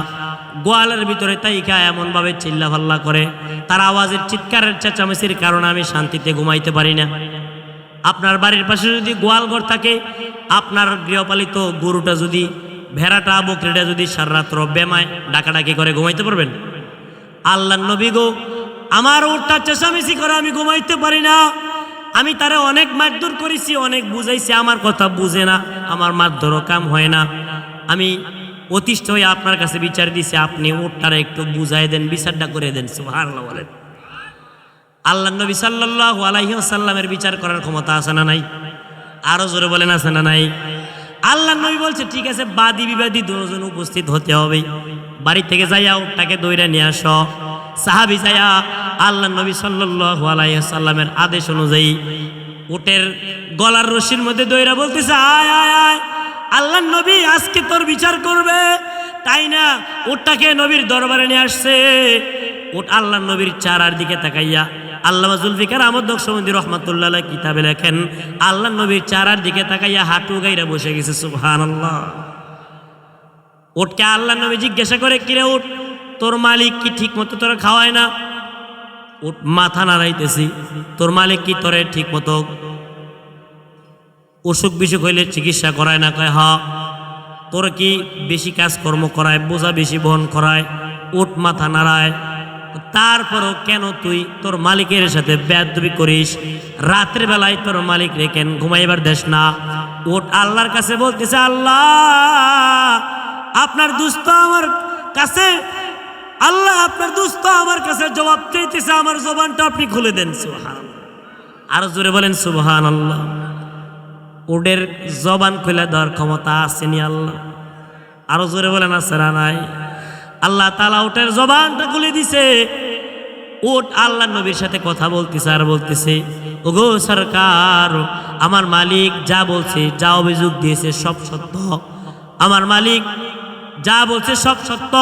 S1: গোয়ালের ভিতরে তাইকা এমনভাবে চিল্লাফাল্লা করে, তার আওয়াজের চিৎকারের চেঁচামেচির কারণে আমি শান্তিতে ঘুমাইতে পারি না। আপনার বাড়ির পাশে যদি গোয়ালঘর থাকে, আপনার গৃহপালিত গরুটা যদি, ভেড়াটা বকরিটা যদি সারা রাত্র বেমায় ডাকাডাকি করে, ঘুমাইতে পারবেন? আল্লাহ নবী গো, আমার উটটা চেঁচামেচি করে আমি ঘুমাইতে পারি না। আমি তারে অনেক মারধর করেছি, অনেক বুঝাইছি, আমার কথা বুঝে না, আমার মারধরও কাম হয় না। আমি অতিষ্ঠ হয়ে আপনার কাছে বিচার দিছি, আপনি উটটারে একটু বুঝাই দেন, বিচারটা করে দেন। সুবহানাল্লাহ বলেন। আল্লাহ নবী সাল্লাল্লাহু আলাইহি ওয়াসাল্লামের বিচার করার ক্ষমতা আছে না নাই? আরো জোরে বলেন, আছে না নাই? আল্লাহ নবী বলছে, ঠিক আছে, বাদী বিবাদী দুজন উপস্থিত হতে হবে। বাড়ি থেকে যাইয়া উটটাকে দইরা নিয়ে আসো। সাহাবী যাইয়া আল্লাহ নবী সাল্লাল্লাহু আলাইহি ওয়াসাল্লামের আদেশ অনুযায়ী উটের গলার রশির মধ্যে দইরা বলতেছে, আয় আয় আয়, আল্লাহর নবী আজকে তোর বিচার করবে, তাই না উটটাকে নবীর দরবারে নিয়ে আসছে। উট আল্লাহর নবীর চেহারার দিকে তাকাইয়া, আল্লামা জুলফিকার আহমদ নকশবন্দি রহমাতুল্লাহ আলাইহি কিতাবে লেখেন, আল্লাহর নবীর চেহারার দিকে তাকাইয়া হাঁটু গাইরা বসে গেছে। সুবহানাল্লাহ। উটকে আল্লাহর নবী জিজ্ঞাসা করে, কিরে উট, তোর মালিক কি ঠিক মতো তোরা খাওয়ায় না? উট মাথা নাড়াইতেছি, তোর মালিক কি তোরে ঠিক মতো অসুখ বিসুখ হইলে চিকিৎসা করায় না? কয় হ্যাঁ। তোর কি বেশি কাজকর্ম করায়, বোঝা বেশি বহন করায়? উট মাথা নাড়ায়। তারপরও কেন তুই তোর মালিকের সাথে বেয়াদবি করিস? রাতের বেলায় তোর মালিক রেখেন ঘুমাইবার দেশ না? উট আল্লাহর কাছে বলতেছে, আল্লাহ আপনার দুস্থ আমার কাছে, আল্লাহ আপনার দুস্থ আমার কাছে জবাব চাইতেছে, আমার জবানটা আপনি খুলে দেন। সুবহানাল্লাহ। আরো জোরে বলেন সুবহানাল্লাহ। উটের জবান খুলে দেওয়ার ক্ষমতা আসেনি আল্লাহ? আরো জোরে বলেন আছে না নাই? আল্লাহ তাআলা উটের জবানটা খুলে দিছে। উট আল্লাহ নবীর সাথে কথা বলতেছে আর বলতেছে, ওগো সরকার, আমার মালিক যা বলছে, যা অভিযোগ দিয়েছে সব সত্য। আমার মালিক যা বলছে সব সত্য।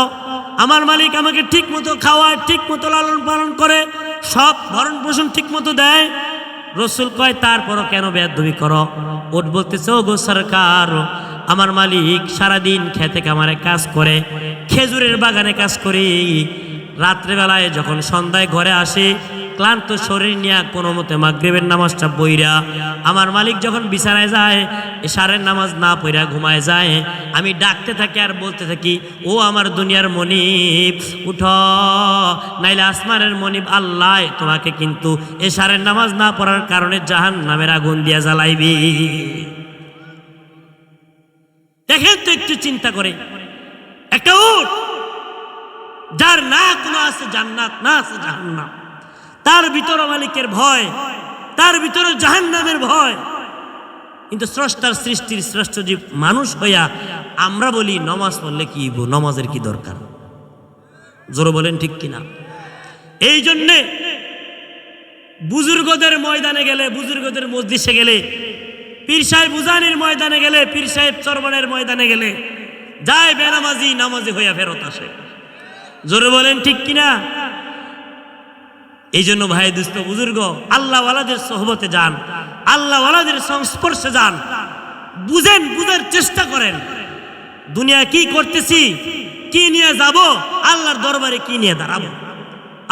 S1: আমার মালিক আমাকে ঠিক মতো খাওয়ায়, ঠিক মতো লালন পালন করে, সব ভরণ পোষণ ঠিক মতো দেয়। রসুল কয়, তারপরও কেন বেয়াদবি করো? উট বলতেছে, ওগো সরকার, আমার মালিক সারাদিন খেতে কামারে কাজ করে, খেজুরের বাগানে কাজ করে, রাত্রেবেলায় যখন সন্ধ্যায় ঘরে আসে ক্লান্ত শরীর নিয়ে কোনো মতে মাগরিবের নামাজটা পইরা আমার মালিক যখন বিছানায় যায়, এশারের নামাজ না পইরা ঘুমায় যায়, আমি ডাকতে থাকি আর বলতে থাকি, ও আমার দুনিয়ার মনিব উঠো, নাইলে আসমানের মনিব আল্লাহ তোমাকে কিন্তু এশারের নামাজ না পড়ার কারণে জাহান্নামের আগুন দিয়া জ্বালাইবি। দেখেন তো একটু চিন্তা করে, একটা উট যার না কোনো আছে জান্নাত, না আছে জাহান্নাম, তার ভিতরে মালিকের ভয়, তার ভিতরে জাহান্নামের ভয়। কিন্তু স্রষ্টার সৃষ্টির শ্রেষ্ঠ জীব মানুষ হইয়া আমরা বলি নামাজ পড়লে কি হইব, নামাজের কি দরকার? জোরে বলেন ঠিক কিনা? এই জন্যে বুজুর্গদের ময়দানে গেলে, বুজুর্গদের মজলিসে গেলে, পীর সাহেব উজানির ময়দানে গেলে, পীর সাহেব চরবনের ময়দানে গেলে যায় বেনামাজি নামাজি হইয়া ফেরত আসে। জোরে বলেন ঠিক কিনা? এই জন্য ভাই দুস্থ বুজুর্গ, আল্লাহওয়ালাদের সোহবতে যান, আল্লাহওয়ালাদের সংস্পর্শে যান, বুঝেন, বুঝার চেষ্টা করেন দুনিয়া কি করতেছি, কি নিয়ে যাব, আল্লাহর দরবারে কি নিয়ে দাঁড়াবো।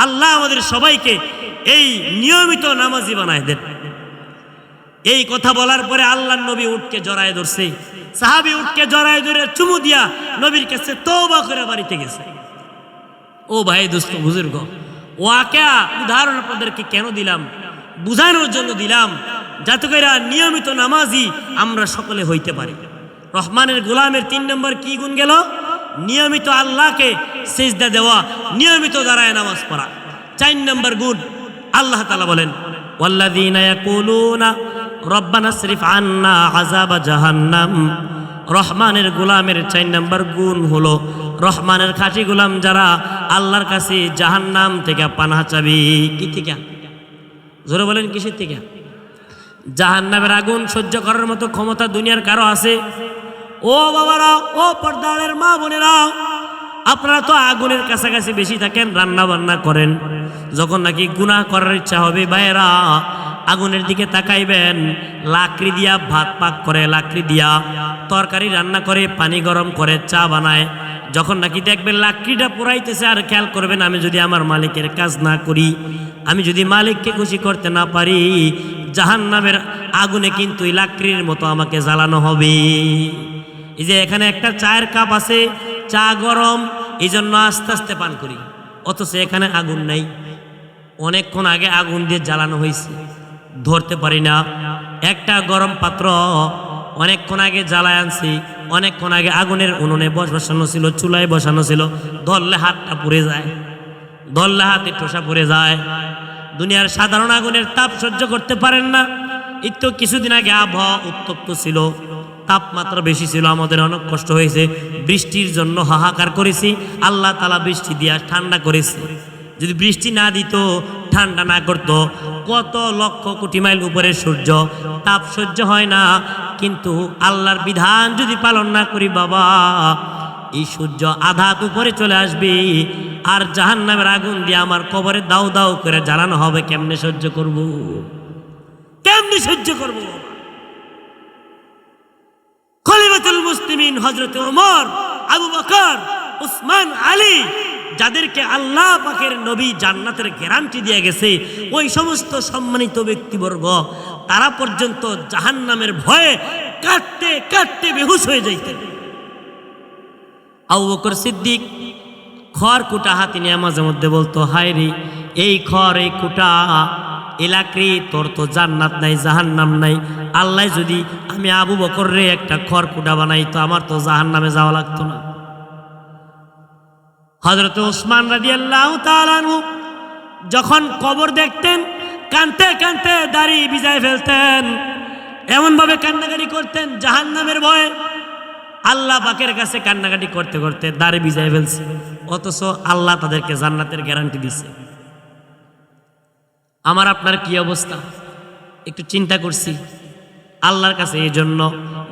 S1: আল্লাহ আমাদের সবাইকে এই নিয়মিত নামাজি বানায় দেন। এই কথা বলার পরে আল্লাহর নবী উটকে জড়ায় ধরছে, সাহাবী উটকে জড়ায় ধরে চুমু দিয়া নবীর কাছে তওবা করে বাড়িতে গেছে। ও ভাই দুস্থ বুজুর্গ, ওয়াকিয়া উদাহরণ আপনাদেরকে কেন দিলাম? বুঝানোর জন্য দিলাম, যাতে করে নিয়মিত নামাজি আমরা সকলে হইতে পারি। রহমানের গোলামের 3 নম্বর কি গুণ গেল? নিয়মিত আল্লাহকে সিজদা দেওয়া, নিয়মিত দাঁড়ায় নামাজ পড়া। 4 নম্বর গুণ আল্লাহ তাআলা বলেন, ওয়াল্লাযীনা ইয়াকুলুনা রব্বানা সরিফ আন্না আযাবা জাহান্নাম। রহমানের গোলামের 4 নম্বর গুণ হলো, রহমানের খাঁটি গোলাম যারা আল্লাহর কাছে জাহান্নাম থেকে পানাহ চাবি। কি থেকে? জোরে বলেন কিসের থেকে? জাহান্নামের আগুন সহ্য করার মতো ক্ষমতা দুনিয়ার কারো আছে? ও বাবারা, ও পর্দারের মা বোনেরা, আপনারা তো আগুনের কাছাকাছি বেশি থাকেন, রান্না বান্না করেন, যখন নাকি গুনাহ করার ইচ্ছা হবে ভাইয়েরা আগুনের দিকে তাকাইবেন, লাকড়ি দিয়া ভাত পাক করে, লাকড়ি দিয়া তরকারি রান্না করে, পানি গরম করে, চা বানায়, যখন নাকি দেখবেন লাকড়িটা পোড়াইতেছে আর খেয়াল করবেন আমি যদি আমার মালিকের কাজ না করি, আমি যদি মালিককে খুশি করতে না পারি, জাহান্নামের আগুনে কিন্তু এই লাকড়ির মতো আমাকে জ্বালানো হবে। এই যে এখানে একটা চায়ের কাপ আছে, চা গরম, এই জন্য আস্তে আস্তে পান করি, অথচ এখানে আগুন নাই, অনেকক্ষণ আগে আগুন দিয়ে জ্বালানো হয়েছে, ধরতে পারি না। একটা গরম পাত্র অনেকক্ষণ আগে জ্বালায় আনছি, অনেকক্ষণ আগে আগুনের উনুনে বসানো ছিল, চুলায় বসানো ছিল, ধরলে হাতটা পুড়ে যায়, ধরলে হাতে ঠোসা পড়ে যায়। দুনিয়ার সাধারণ আগুনের তাপ সহ্য করতে পারেন না। একটু কিছুদিন আগে আবহাওয়া উত্তপ্ত ছিল, তাপমাত্রা বেশি ছিল, আমাদের অনেক কষ্ট হয়েছে, বৃষ্টির জন্য হাহাকার করেছি, আল্লাহ তাআলা বৃষ্টি দিয়া ঠান্ডা করেছে। যদি বৃষ্টি না দিত, ঠান্ডা না করতো, কত লক্ষ কোটি মাইল উপরে সূর্য, তাপ সহ্য হয় না, কিন্তু আল্লাহর বিধান যদি পালন না করি বাবা, এই সূর্য আধাত উপরে চলে আসবে, আর জাহান্নামের আগুন দিয়ে আমার কবরে দাও দাও করে জ্বালানো হবে। কেমনে সহ্য করব? কেমনে সহ্য করব? খলিফাতুল মুসলিমিন হযরত ওমর, আবু বকর, উসমান, আলী, যাদেরকে আল্লাহ পাকের নবী জান্নাতের গ্যারান্টি দিয়ে গেছে, ওই সমস্ত সম্মানিত ব্যক্তিবর্গ তারা পর্যন্ত জাহান্নামের ভয়ে কাঁদতে কাঁদতে বেহুশ হয়ে যাইতেন। আবু বকর সিদ্দিক খড় কুটা হাতে নিয়ে মাঝে মধ্যে বলতো, হায় রে এই খড় এই কুটা এলাকরি, তোর তো জান্নাত নাই জাহান্নাম নাই। আল্লাহ যদি আমি আবু বকর রে একটা খড় কুটা বানাই তো আমার তো জাহান্নামে যাওয়া লাগতো না। হযরত ওসমান রাদিয়াল্লাহু তাআলা আনহু যখন কবর দেখতেন কাঁদতে কাঁদতে দাড়ি ভিজায় ফেলতেন, এমন ভাবে কান্নাকাটি করতেন জাহান্নামের ভয়ে। আল্লাহ পাকের কাছে কান্নাকাটি করতে করতে দাড়ি ভিজায় ফেলছে, অথচ আল্লাহ তাদেরকে জান্নাতের গ্যারান্টি দিছে। আমার আপনার কি অবস্থা একটু চিন্তা করছি আল্লাহর কাছে। এই জন্য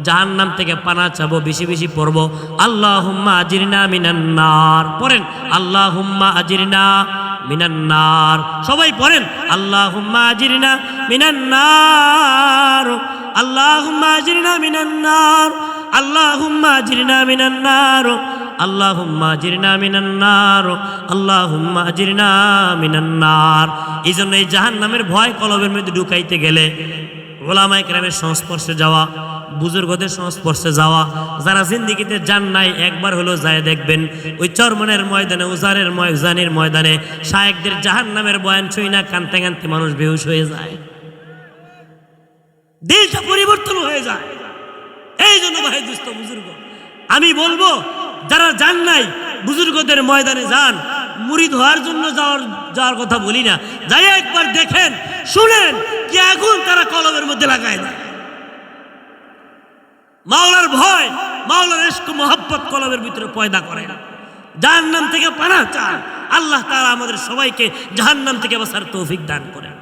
S1: জাহান্নাম থেকে পানা চাবো, বেশি বেশি পড়বো আল্লাহুম্মা আজিরনা মিনান নার। পড়েন আল্লাহুম্মা আজিরনা মিনান নার, সবাই পড়েন আল্লাহুম্মা আজিরনা মিনান নার, আল্লাহুম্মা আজিরনা মিনান নার, আল্লাহুম্মা আজিরনা মিনান নার, আল্লাহুম্মা আজিরনা মিনান নার, আল্লাহুম্মা আজিরনা মিনান নার। এই জন্য এই জাহান্নামের ভয় কলবের মধ্যে ঢুকাইতে গেলে ওলামায়ে কেরামের সংস্পর্শে যাওয়া, বুজুর্গদের সংস্পর্শে যাওয়া, যারা জিন্দেগিতে যান নাই একবার হলো যায় দেখবেন ওই চরমনের ময়দানে, উজানির ময়দানে শায়েখদের জাহান্নামের বয়ান শুই না কানতে কানতে মানুষ বেহুশ হয়ে যায়, দিলটা পরিবর্তন হয়ে যায়। এই জন্য ভাই দুস্থ বুজুর্গ, আমি বলবো যারা যান নাই বুজুর্গদের ময়দানে যান। মুরিদ হওয়ার জন্য যাওয়ার কথা বলি না, যাই একবার দেখেন শুনেন কি আগুন তারা কলবের মধ্যে লাগায় দেয়। মাওলার ভয়, মাওলার ইশক মোহাব্বত কলবের ভিতরে পয়দা করে। জাহান্নাম থেকে পানাহ চান, আল্লাহ তাআলা আমাদের সবাইকে জাহান্নাম থেকে বাঁচার তৌফিক দান করেন।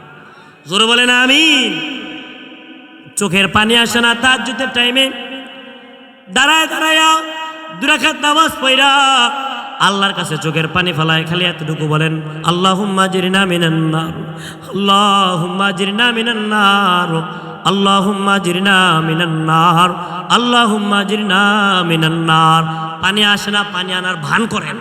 S1: জোরে বলেন আমিন। চোখের পানি আসে না তাহাজ্জুদের টাইমে দাঁড়ায় দাঁড়ায়া দুই রাকাত নামাজ পড়া আল্লাহর কাছে চোখের পানি ফেলায়, খালি এতটুকু বলেন আল্লাহুম্মা আজিরনা মিনান নার, আল্লাহুম্মা আজিরনা মিনান নার, আল্লাহুম্মা আজিরনা মিনান নার, আল্লাহুম্মা আজিরনা মিনান নার। পানি আসে না, পানি আনার ভান করেন,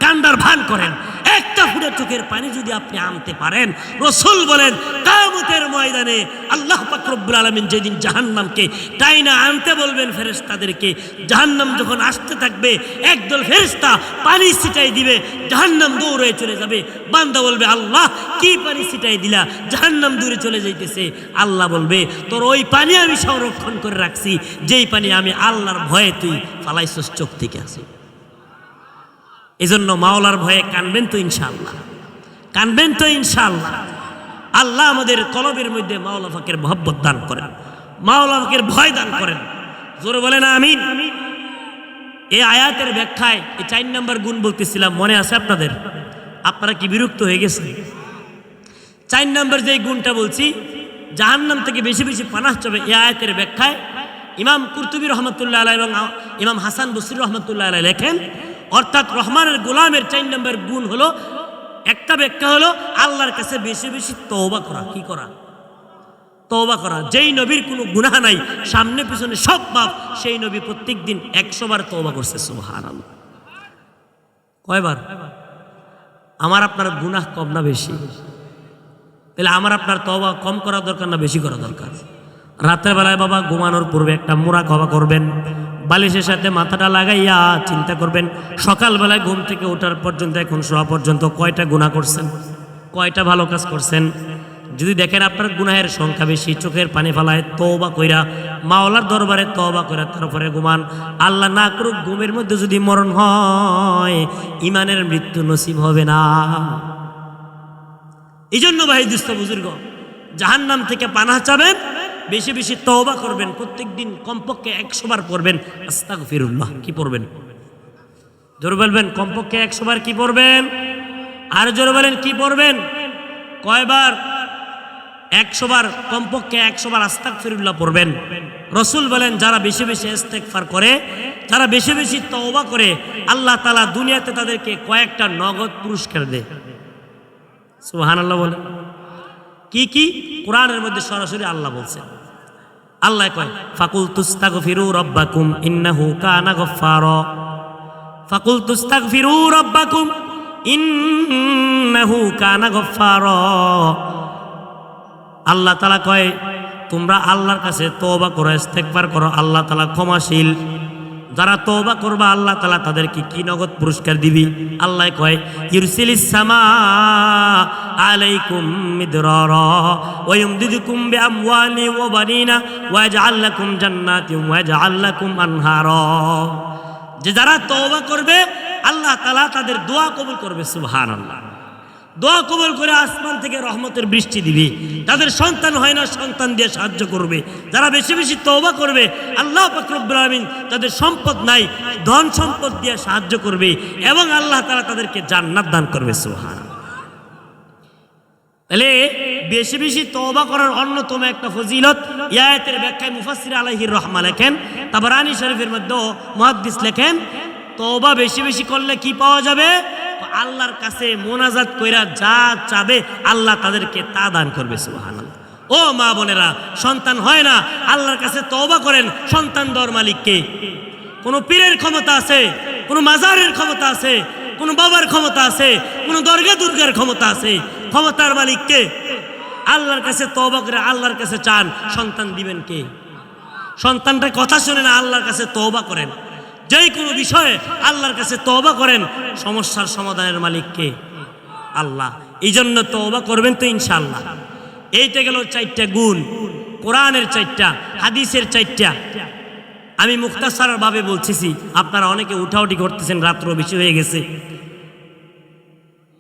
S1: কান্দার ভান করেন। একটা ফুটে চোখের পানি যদি আপনি আনতে পারেন, রাসূল বলেন কিয়ামতের ময়দানে আল্লাহ পাক রব্বুল আলামিন যেদিন জাহান্নামকে টাইনা আনতে বলবেন ফেরেশতাদেরকে, জাহান্নাম যখন আসতে থাকবে একদল ফেরেশতা পানি ছিটাই দিবে, জাহান্নাম দৌড়ে চলে যাবে। বান্দা বলবে আল্লাহ কি পানি ছিটাই দিলা, জাহান্নাম দূরে চলে যাইতেছে। আল্লাহ বলবে তোর ওই পানি আমি সংরক্ষণ করে রাখছি, যেই পানি আমি আল্লাহর ভয়ে তুই ফালাইছস চোখ থেকে আসি। এজন্য মাওলার ভয়ে কানবেন তো ইনশাআল্লাহ, কানবেন তো ইনশাআল্লাহ। আল্লাহ আমাদের কলবের মধ্যে মাওলা পাকের মহব্বত দান করেন, মাওলা পাকের ভয় দান করেন। জোরে বলেন আমিন। এই আয়াতের ব্যাখ্যায় এই 4 নম্বর গুণ বলতেছিলাম, মনে আছে আপনাদের? আপনারা কি বিরক্ত হয়ে গেছেন? 4 নম্বর যে গুণটা বলছি, জাহান্নাম থেকে বেশি বেশি পানাহ চাবে, এই আয়াতের ব্যাখ্যায় ইমাম কুরতুবী রহমতুল্লাহ আলাইহি এবং ইমাম হাসান বসরি রহমতুল্লাহ আলাইহি লেখেন, অর্থাৎ রহমানের গোলামের 4 নম্বর গুণ হলো, একটা ব্যাখ্যা হলো আল্লাহর কাছে বেশি বেশি তওবা করা। কি করা? তওবা করা। যেই নবীর কোনো গুনাহ নাই, সামনে পিছনে সব পাপ, সেই নবী প্রত্যেক দিন 100 বার তওবা করছে। সুবহানাল্লাহ। কয়বার? আমার আপনার গুনাহ কম না বেশি? তাহলে আমার আপনার তওবা কম করা দরকার না বেশি করা দরকার? রাতের বেলায় বাবা ঘুমানোর পূর্বে একটা মুরাকাবা করবেন, বালিশের সাথে মাথাটা লাগাইয়া চিন্তা করবেন সকালবেলায় ঘুম থেকে ওঠার পর্যন্ত এখন শোয়া পর্যন্ত কয়টা গুনাহ করছেন, কয়টা ভালো কাজ করছেন। যদি দেখেন আপনার গুনাহের সংখ্যা বেশি, চোখের পানি ফেলায় তওবা কইরা মাওলার দরবারে তওবা কইরা তারপরে ঘুমান। আল্লাহ না করুক ঘুমের মধ্যে যদি মরণ হয়, ইমানের মৃত্যু নসিব হবে না। এই জন্য ভাই দুস্থ বুজুর্গ, জাহান্নাম থেকে পানাহ চাবেন, বেশি বেশি তওবা করবেন, প্রত্যেক দিন কমপক্ষে 100 বার পড়বেন আস্তাগফিরুল্লাহ। কি পড়বেন? জোরে বলবেন, কমপক্ষে 100 বার কি পড়বেন? আর জোরে বলেন কি পড়বেন? কয়বার? 100 বার, কমপক্ষে 100 বার আস্তাগফিরুল্লাহ পড়বেন। রসুল বলেন যারা বেশি বেশি ইস্তেগফার করে, যারা বেশি বেশি তওবা করে, আল্লাহ তাআলা দুনিয়াতে তাদেরকে কয়েকটা নগদ পুরস্কার দেয়। সুবহানাল্লাহ বলেন। কি কি? কোরআনের মধ্যে সরাসরি আল্লাহ বলছেন। আল্লাহ কয় ফাকুল তুস্তাগফিরু রাব্বাকুম ইন্নাহু কানা গফফারা, ফাকুল তুস্তাগফিরু রাব্বাকুম ইন্নাহু কানা গফফারা। আল্লাহ তাআলা কয় তোমরা আল্লাহর কাছে তওবা করো, ইস্তেগফার করো, আল্লাহ তাআলা ক্ষমাশীল। যারা তওবা করবা আল্লাহ তাআলা তাদেরকে কি নগদ পুরস্কার দিবি? আল্লাহ কয় ইরসিলিস সামা আলাইকুম মিদরারা ওয়া ইমদিদুকুম বিআমওয়ালি ওয়া বানিনা ওয়া ইয়াজআল লাকুম জান্নাতিন ওয়া ইয়াজআল লাকুম আনহারা। যে যারা তওবা করবে আল্লাহ তাআলা তাদের দোয়া কবুল করবে। সুবহানাল্লাহ। দোয়া কবুল করে আসমান থেকে রহমতের বৃষ্টি দিবে। তাদের সন্তান হয় না, সন্তান দিয়ে সাহায্য করবে। যারা বেশি বেশি তওবা করবে আল্লাহ পাক রব্বুল আলামিন, তাদের সম্পদ নাই, ধন সম্পদ দিয়ে সাহায্য করবে এবং আল্লাহ তাআলা তাদেরকে জান্নাত দান করবে। সুবহানাল্লাহ। তাহলে বেশি বেশি তওবা করার অন্যতম একটা ফজিলত এই আয়াতের ব্যাখ্যায় মুফাসসির আলাইহির রাহমা লেখেন, তাবরানী শরীফের মধ্যে মুহাদ্দিস লেখেন তওবা বেশি বেশি করলে কি পাওয়া যাবে? আল্লাহর কাছে মোনাজাত কইরা যা চাবে আল্লাহ তাদেরকে তা দান করবে। সুবহানাল্লাহ। ও মা বোনেরা, সন্তান হয় না, আল্লাহর কাছে তওবা করেন। সন্তান দেওয়ার মালিক কে? কোন পীরের ক্ষমতা আছে? কোন মাজারের ক্ষমতা আছে? কোন বাবার ক্ষমতা আছে? কোন দরগা দুর্গার ক্ষমতা আছে? ক্ষমতার মালিক কে? আল্লাহর কাছে তওবা করে আল্লাহর কাছে চান, সন্তান দিবেন কে? সন্তানটা কথা শুনে না, আল্লাহর কাছে তওবা করেন। যেই কোনো বিষয়ে আল্লাহর কাছে তওবা করেন, সমস্যার সমাধানের মালিক কে? আল্লাহ। এই জন্য তওবা করবেন তো ইনশাআল্লাহ। এইটা গেল 4টা গুণ, কোরআনের 4টা, হাদিসের 4টা। আমি মুখতাসার ভাবে বলতেছি, আপনারা অনেকে উঠাউঠি করতেছেন, রাত্র বেশি হয়ে গেছে।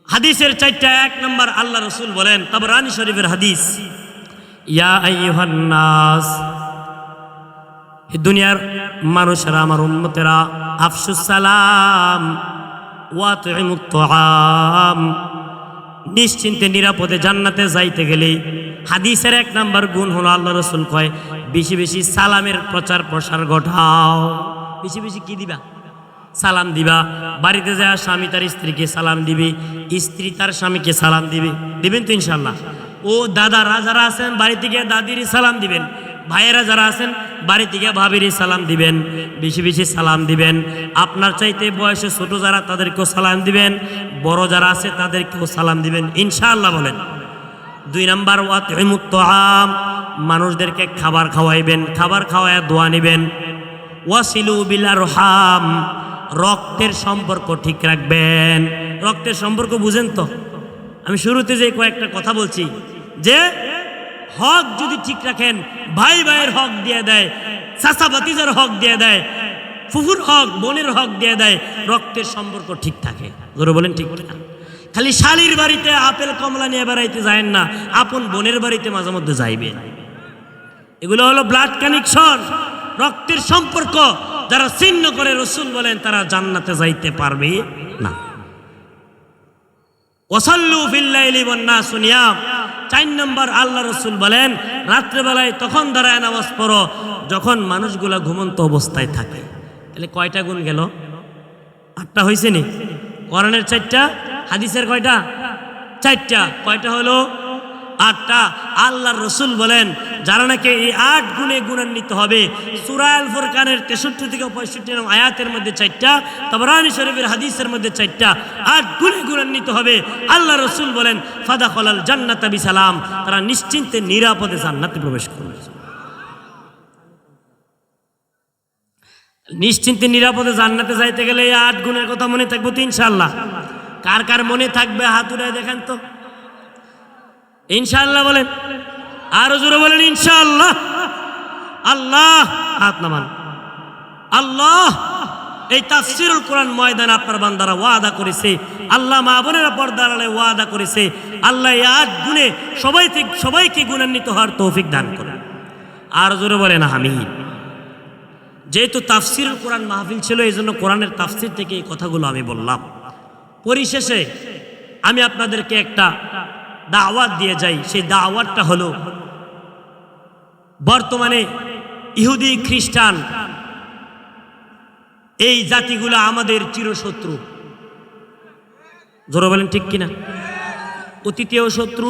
S1: হাদিসের 4টা। 1 নম্বর, আল্লাহ রসুল বলেন, তাবরানী শরীফের হাদিস, ইয়া আইয়ুহান নাস, দুনিয়ার মানুষেরা, আমার উম্মতেরা, আফসুস সালাম ওয়া তুইমুত তুআম, নিশ্চিন্তে নিরাপদে জান্নাতে যাইতে গেলে হাদিসের 1 নম্বর গুণ হলো আল্লাহ রাসূল কয় বেশি বেশি সালামের প্রচার প্রসার ঘটাও। বেশি বেশি কি দিবা? সালাম দিবা। বাড়িতে যায় স্বামী তার স্ত্রীকে সালাম দিবে, স্ত্রী তার স্বামীকে সালাম দিবে। দিবেন তো ইনশাআল্লাহ। ও দাদারা যারা আছেন বাড়িতে গিয়ে দাদির সালাম দিবেন, ভাইয়েরা যারা আছেন বাড়িতে গিয়ে ভাবির সালাম দিবেন, বেশি বেশি সালাম দিবেন। আপনার চাইতে বয়সে ছোট যারা তাদেরকেও সালাম দিবেন, বড় যারা আছে তাদেরকেও সালাম দিবেন ইনশাআল্লাহ বলেন। 2 নম্বর, ওয়া তুইমুত তুআম, মানুষদেরকে খাবার খাওয়াইবেন, খাবার খাওয়ায় দোয়া নেবেন। ওয়াসিলু বিল আরহাম, রক্তের সম্পর্ক ঠিক রাখবেন। রক্তের সম্পর্ক বুঝেন তো? আমি শুরুতে যে কয়েকটা কথা বলছি, যে হক যদি ঠিক রাখেন, ভাই ভাইয়ের হক দিয়ে দেয়, চাচা ভাতিজার হক দিয়ে দেয়, ফুফুর হক বোনের হক দিয়ে দেয়, রক্তের সম্পর্ক ঠিক থাকে। জোরে বলেন ঠিক না? খালি শালির বাড়িতে আপেল কমলা নিয়ে বেড়াইতে যায়েন না, আপন বোনের বাড়িতে মাঝে মধ্যে যাইবে। এগুলো হলো ব্লাড কানেকশন, রক্তের সম্পর্ক। যারা ছিন্ন করে, রসুল বলেন তারা জান্নাতে যাইতে পারবে না। ওয়াসাল্লু ফিল লাইলি ওয়ান নাসু নিয়াম, 4 নম্বর, আল্লাহ রসুল বলেন রাত্রেবেলায় তখন দাঁড়ায় নামাজ পড়ো যখন মানুষগুলা ঘুমন্ত অবস্থায় থাকে। তাহলে কয়টা গুণ গেল? 8টা হয়েছে নি? কোরআনের 4টা, হাদিসের কয়টা? 4টা। কয়টা হলো? 8টা। আল্লাহর রসুল বলেন যারা নাকি এই 8 গুণে গুণান্বিত হবে, সূরা আল ফুরকানের 63 থেকে 65 নং আয়াতের মধ্যে 4টা, তাবরানী শরীফের হাদিসের মধ্যে 4টা, 8 গুণে গুণান্বিত হবে। আল্লাহ রসুল বলেন ফাদাখালাল জান্নাতা বিসালাম, তারা নিশ্চিন্তে নিরাপদে জান্নাতে প্রবেশ করবে। নিশ্চিন্তে নিরাপদে জান্নাতে যাইতে গেলে এই 8 গুণের কথা মনে থাকবে তো ইনশাআল্লাহ? কার কার মনে থাকবে হাত উঠায় দেখেন তো ইনশাআল্লাহ বলেন। আরো জোরে বলেন ইনশাআল্লাহ। আল্লাহ, হাত নামান। আল্লাহ এই তাফসীরুল কোরআন ময়দানে আপনার বান্দারা ওয়াদা করেছে, আল্লাহ মা বোনেরা পর্দার আড়ালে ওয়াদা করেছে, আল্লাহ এই 8 গুণে সবাইকে গুণান্বিত হওয়ার তৌফিক দান করেন। আর জোরে বলেন আমিন। যেহেতু তাফসীরুল কোরআন মাহফিল ছিল, এই জন্য কোরআনের তাফসীর থেকে এই কথাগুলো আমি বললাম। পরিশেষে আমি আপনাদেরকে একটা দাওয়াত দিয়ে যাই। সেই দাওয়াতটা হলো বর্তমানে ইহুদি খ্রিস্টান এই জাতিগুলো আমাদের চিরশত্রু। জোরে বলেন ঠিক কিনা? অতীতেও শত্রু,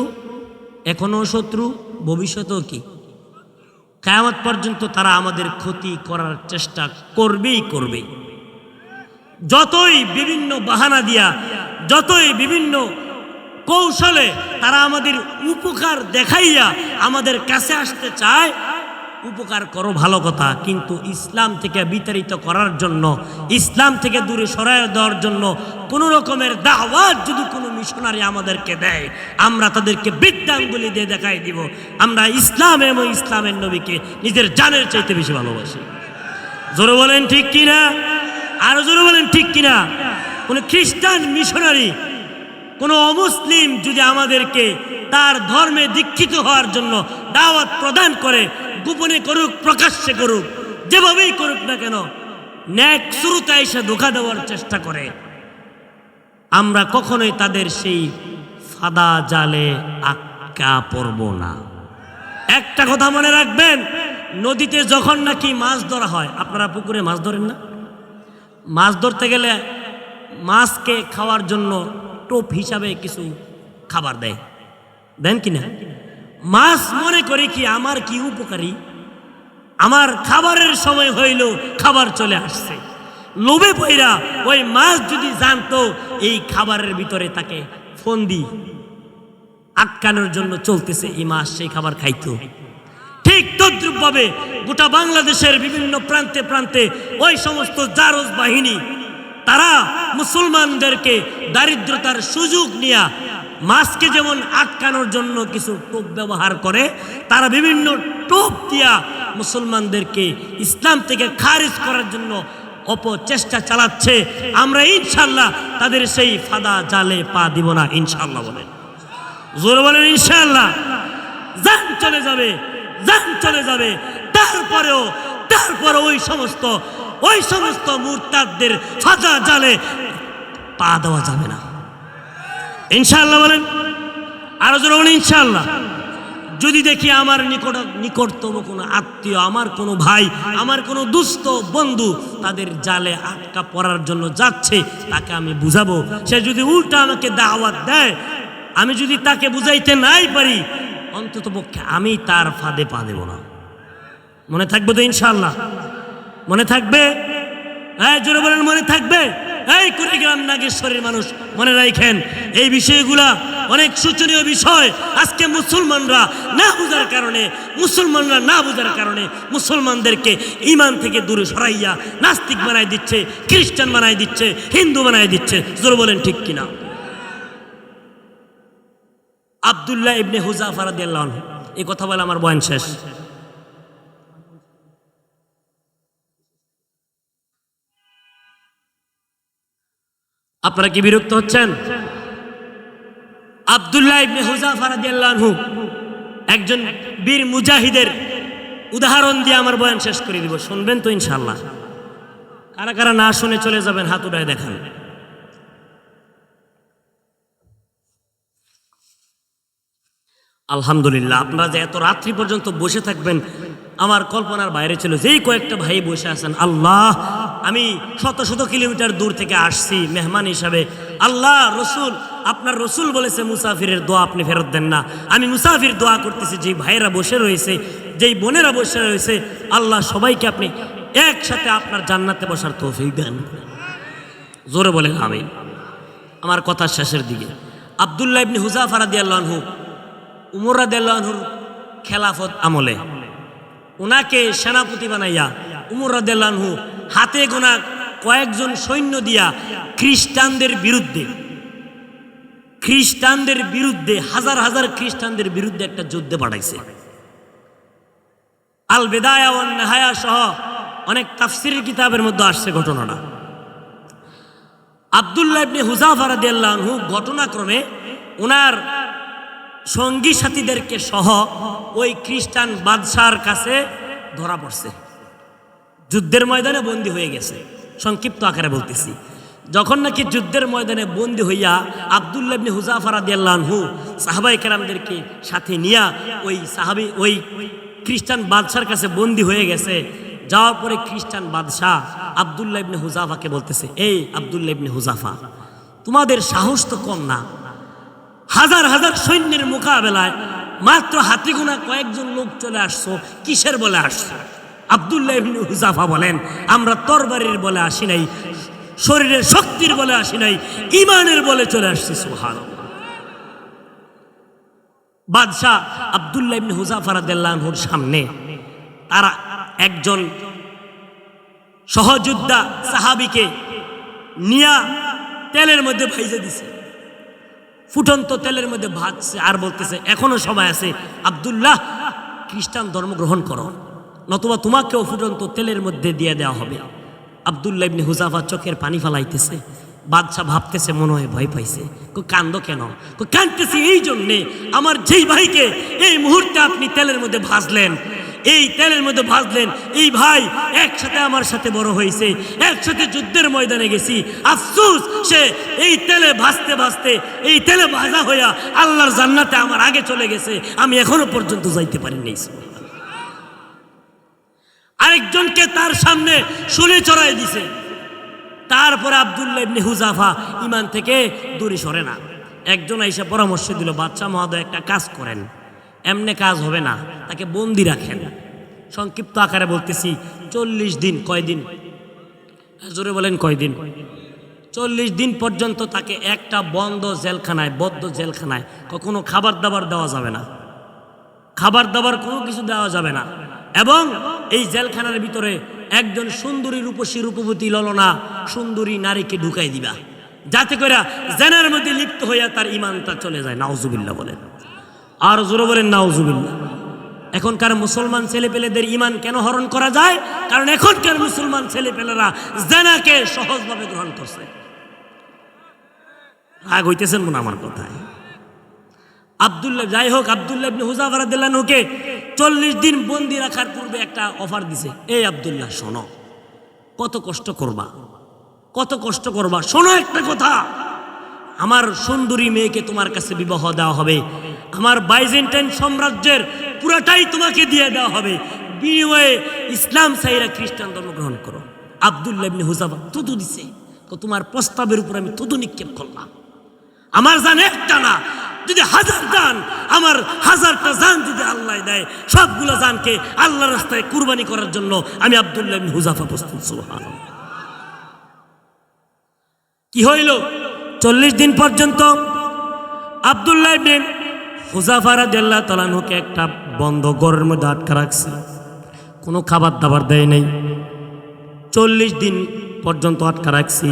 S1: এখনো শত্রু, ভবিষ্যতেও কি? কিয়ামত পর্যন্ত তারা আমাদের ক্ষতি করার চেষ্টা করবেই করবে। যতই বিভিন্ন বাহানা দিয়া, যতই বিভিন্ন কৌশলে তারা আমাদের উপকার দেখাইয়া আমাদের কাছে আসতে চায়, উপকার করো ভালো কথা, কিন্তু ইসলাম থেকে বিতাড়িত করার জন্য, ইসলাম থেকে দূরে সরায় দেওয়ার জন্য কোনো রকমের দাওয়াত যদি কোনো মিশনারি আমাদেরকে দেয়, আমরা তাদেরকে বৃদ্ধাঙ্গুলি দিয়ে দেখাই দিব আমরা ইসলাম এবং ইসলামের নবীকে নিজের জানের চাইতে বেশি ভালোবাসি। জোরে বলেন ঠিক কিনা? আরো জোরে বলেন ঠিক কিনা? কোনো খ্রিস্টান মিশনারি, কোনো অমুসলিম যদি আমাদেরকে তার ধর্মে দীক্ষিত হওয়ার জন্য দাওয়াত প্রদান করে, গোপনে করুক প্রকাশ্যে করুক, যেভাবেই করুক না কেন, ন্যাক শুরুতে এসে ধোঁকা দেওয়ার চেষ্টা করে, আমরা কখনোই তাদের সেই ফাঁদা জালে আটকা পড়ব না। একটা কথা মনে রাখবেন, নদীতে যখন নাকি মাছ ধরা হয়, আপনারা পুকুরে মাছ ধরেন না? মাছ ধরতে গেলে মাছকে খাওয়ার জন্য টোপ হিসাবে কিছু খাবার দেয়, দেন কিনা? মাছ মনে করে কি আমার কি উপকারী, আমার খাবারের সময় হইল, খাবার চলে আসছে, লোভে পইরা ওই মাছ যদি জানতো এই খাবারের ভিতরে তাকে ফন্দি আটকানোর জন্য চলতেছে, এই মাছ সেই খাবার খাইতো। ঠিক তদ্রুপভাবে গোটা বাংলাদেশের বিভিন্ন প্রান্তে প্রান্তে ওই সমস্ত জারজ বাহিনী তারা মুসলমানদেরকে দারিদ্রতার সুযোগ নিয়ে মাছকে যেমন আটকানোর জন্য কিছু টোপ ব্যবহার করে, তারা বিভিন্ন টোপ দিয়া মুসলমানদেরকে ইসলাম থেকে খারিজ করার জন্য অপচেষ্টা চালাচ্ছে। আমরা ইনশাল্লাহ তাদের সেই ফাঁদা জালে পা দিব না, ইনশাল্লাহ বলেন, জোরে বলেন ইনশাল্লাহ। জান চলে যাবে, জান চলে যাবে, তারপরেও ওই সমস্ত মুরতাদদের ফাঁদা জালে পা দেওয়া যাবে না, ইনশাআল্লাহ বলেন, আরো জোরে বলেন ইনশাআল্লাহ। যদি দেখি আমার নিকটতম কোনো আত্মীয়, আমার কোনো ভাই, আমার কোনো দুস্থ বন্ধু তাদের জালে আটকা পড়ার জন্য যাচ্ছে, তাকে আমি বুঝাবো। সে যদি উল্টা আমাকে দাওয়াত দেয়, আমি যদি তাকে বুঝাইতে নাই পারি, অন্তত পক্ষে আমি তার ফাঁদে পা দেব না। মনে থাকবে তো ইনশাআল্লাহ? মনে থাকবে? হ্যাঁ জোরে বলেন, মনে থাকবে? এই কুড়িগ্রাম নাগেশ্বরের মানুষ মনে রাখেন, এই বিষয়গুলা অনেক শোচনীয় বিষয়। আজকে মুসলমানরা না বুঝার কারণে মুসলমানদেরকে ঈমান থেকে দূরে সরাইয়া নাস্তিক বানাই দিচ্ছে, খ্রিস্টান বানাই দিচ্ছে, হিন্দু বানাই দিচ্ছে। জোরে বলেন ঠিক কিনা? আব্দুল্লাহ ইবনে হুযাফা রাদিয়াল্লাহু আনহু, এই কথা বলে আমার বয়ান শেষ। আপনারা কি বিরক্ত হচ্ছেন? আব্দুল্লাহ ইবনে হুযাফা রাদিয়াল্লাহু আনহু একজন বীর মুজাহিদের উদাহরণ দিয়ে আমার বয়ান শেষ করে দিব। শুনবেন তো ইনশাআল্লাহ? কারা কারা না শুনে চলে যাবেন হাত উঠায় দেখান। আলহামদুলিল্লাহ, আপনারা যে এত রাত্রি পর্যন্ত বসে থাকবেন আমার কল্পনার বাইরে ছিল। যেই কয়েকটা ভাই বসে আছেন, আল্লাহ, আমি শত শত কিলোমিটার দূর থেকে আসছি মেহমান হিসাবে। আল্লাহ, রসুল, আপনার রসুল বলেছে মুসাফিরের দোয়া আপনি ফেরত দেন না। আমি মুসাফির দোয়া করতেছি, যেই ভাইয়েরা বসে রয়েছে, যেই বোনেরা বসে রয়েছে, আল্লাহ সবাইকে আপনি একসাথে আপনার জান্নাতে বসার তৌফিক দেন। জোরে বলেন আমিন। আমার কথার শেষের দিকে আব্দুল্লাহ ইবনে হুযাফা রাদিয়াল্লাহু আনহু উমর রাদিয়াল্লাহু আনহুর খেলাফত আমলে ওনাকে সেনাপতি বানাইয়া উমর রাদিয়াল্লাহু আনহু হাতে গোনা কয়েকজন সৈন্য দিয়া খ্রিস্টানদের বিরুদ্ধে হাজার হাজার খ্রিস্টানদের বিরুদ্ধে একটা যুদ্ধে পাঠাইছে। আল বিদায়া ওয়ান নিহায়া সহ অনেক তাফসীরের কিতাবের মধ্যে আসছে ঘটনাটা। আব্দুল্লাহ ইবনে হুযাফা রাদিয়াল্লাহু আনহু ঘটনাক্রমে ওনার সঙ্গী সাথীদেরকে সহ ওই খ্রিস্টান বাদশার কাছে ধরা পড়ছে, যুদ্ধের ময়দানে বন্দী হয়ে গেছে। সংক্ষিপ্ত আকারে বলতেছি, যখন নাকি যুদ্ধের ময়দানে বন্দী হইয়া আব্দুল্লাহ ইবনে হুযাফা রাদিয়াল্লাহু আনহু সাহাবায়ে কেরামদেরকে সাথে নিয়া ওই খ্রিস্টান বাদশার কাছে বন্দী হয়ে গেছে। যাওয়ার পরে খ্রিস্টান বাদশাহ আব্দুল্লাহ ইবনে হুযাফাকে বলতেছে, এই আব্দুল্লাহ ইবনে হুযাফা, তোমাদের সাহস তো কম না, হাজার হাজার সৈন্যের মোকাবেলায় মাত্র হাতে গোনা কয়েকজন লোক চলে আসছো, কিসের বলে আসছো? আব্দুল্লাহ ইবনে হুযাফা বলেন, আমরা তরবারির বলে আসি নাই, শরীরের শক্তির বলে আসি নাই, ঈমানের বলে চলে আসছি। সুবহানাল্লাহ। বাদশাহ আব্দুল্লাহ ইবনে হুযাফা রাদিয়াল্লাহু আনহুর সামনে তারা একজন সহযোদ্ধা সাহাবীকে নিয়া তেলের মধ্যে ভাইজে দিছে, ফুটন্ত তেলের মধ্যে ভাজছে, আর বলতেছে এখনো সময় আছে, আব্দুল্লাহ খ্রিস্টান ধর্ম গ্রহণ করো, নতুবা তোমাকেও ফুটন্ত তেলের মধ্যে দিয়ে দেওয়া হবে। আব্দুল্লাহ ইবনে হুযাফা চোখের পানি ফালাইতেছে। বাদশাহ ভাবতেছে মনে হয় ভয় পাইছে। কান্দো কেন? কান্দতেছি এই জন্যে, আমার যেই ভাইকে এই মুহূর্তে আপনি তেলের মধ্যে ভাজলেন, এই তেলের মধ্যে ভাজলেন, এই ভাই একসাথে আমার সাথে বড় হয়েছে, একসাথে যুদ্ধের ময়দানে গেছি, আফসোস সে এই তেলে ভাজতে ভাজতে এই তেলে ভাজা হইয়া আল্লাহর জান্নাতে আমার আগে চলে গেছে, আমি এখনো পর্যন্ত যাইতে পারিনি। আরেকজনকে তার সামনে শুলে চড়াই দিছে। তারপরে আব্দুল্লাহ ইবনে হুযাফা ঈমান থেকে দূরে সরে না। একজন আইসা পরামর্শ দিল, বাদশা মহোদয় একটা কাজ করেন, এমনি কাজ হবে না, তাকে বন্দি রাখেন। সংক্ষিপ্ত আকারে বলতেছি, 40 দিন। কয়দিন? জোরে বলেন কয়দিন? 40 দিন পর্যন্ত তাকে একটা বদ্ধ জেলখানায় কখনো খাবার দাবার দেওয়া যাবে না, খাবার দাবার কোনো কিছু দেওয়া যাবে না। এবং এই জেলখানার ভিতরে একজন সুন্দরী রূপসী রূপবতী ললনা সুন্দরী নারীকে ঢুকাই দিবা, যাতে করে জেনার মধ্যে লিপ্ত হইয়া তার ঈমানটা চলে যায়। নাউজুবিল্লাহ বলেন, আর জোরে বলেন নাউজুবিল্লাহ। এখনকার মুসলমান ছেলেপেলেদের ঈমান কেন হরণ করা যায়? কারণ এখনকার মুসলমান ছেলেপেলেরা জেনাকে সহজভাবে গ্রহণ করছে। রাগ হইতেছেন মনে আমার কথায়? আব্দুল্লাহ, যাই হোক, আব্দুল্লাহ ইবনে হুযাফা রাদিয়াল্লাহু আনহুকে 40 দিন বন্দি রাখার পূর্বে একটা অফার দিছে, এই আব্দুল্লাহ শোনো, কত কষ্ট করবা, শোনো একটা কথা, আমার সুন্দরী মেয়েকে তোমার কাছে বিবাহ দেওয়া হবে, আমার বাইজেন্টাইন সাম্রাজ্যের পুরাটাই তোমাকে দিয়ে দেওয়া হবে, বিনিময়ে ইসলাম ছাইরা খ্রিস্টান ধর্ম গ্রহণ করো। আব্দুল্লাহ ইবনে হুযাফা থুতু দিছে, তোমার প্রস্তাবের উপর আমি থুতু নিক্ষেপ করলাম, আমার জান একটা না, যদি 1000 জান, আমার 1000টা জান যদি আল্লাহ দেয়, সবগুলো জানকে আল্লাহর রাস্তায় কুরবানি করার জন্য আমি আব্দুল্লাহ ইবনে হুযাফা প্রস্তুত। সুবহানাল্লাহ। কি হইল? 40 দিন পর্যন্ত আব্দুল্লাহ ইবনে হুযাফা রাদিয়াল্লাহু তাআলা আনহুকে একটা বন্ধ ঘরের মধ্যে আটকা রাখছে, কোনো খাবার দাবার দেয় নাই। 40 দিন পর্যন্ত আটকা রাখছি।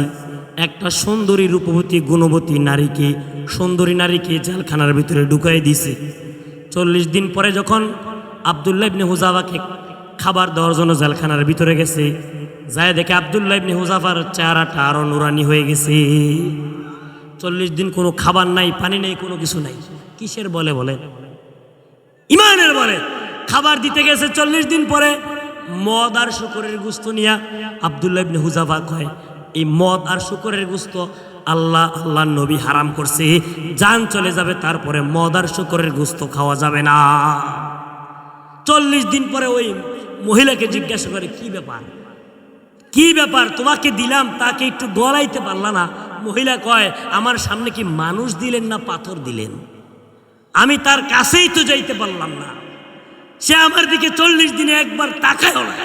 S1: একটা সুন্দরী রূপবতী গুণবতী সুন্দরী নারীকে জেলখানার ভিতরে ঢুকাই দিছে। 40 দিন পরে যখন আব্দুল্লাহ ইবনে হুযাফাকে খাবার দেওয়ার জন্য জেলখানার ভিতরে গেছে, যায় দেখে আব্দুল্লাহ ইবনে হুযাফার চেহারাটা আরো নুরানি হয়ে গেছে। 40 দিন কোনো খাবার নাই, পানি নেই, কোনো কিছু নাই। কিসের বলে? ঈমানের বলে। খাবার দিতে গেছে 40 দিন পরে মদ আর শুকরের গোশত নিয়া আব্দুল্লাহ ইবনে হুযাফা কয়, এই মদ আর শুকরের গোশত আল্লাহ নবী হারাম করছে, জান চলে যাবে, তারপরে মদ আর শুকরের গোশত খাওয়া যাবে না। 40 দিন পরে ওই মহিলাকে জিজ্ঞাসা করে, কি ব্যাপার, তোমাকে দিলাম, তাকে একটু গলাইতে পারলা না? মহিলা কয়, আমার সামনে কি মানুষ দিলেন না পাথর দিলেন? আমি তার কাছেই তো যাইতে পারলাম না, সে আমার দিকে 40 দিনে একবার তাকায়ও না।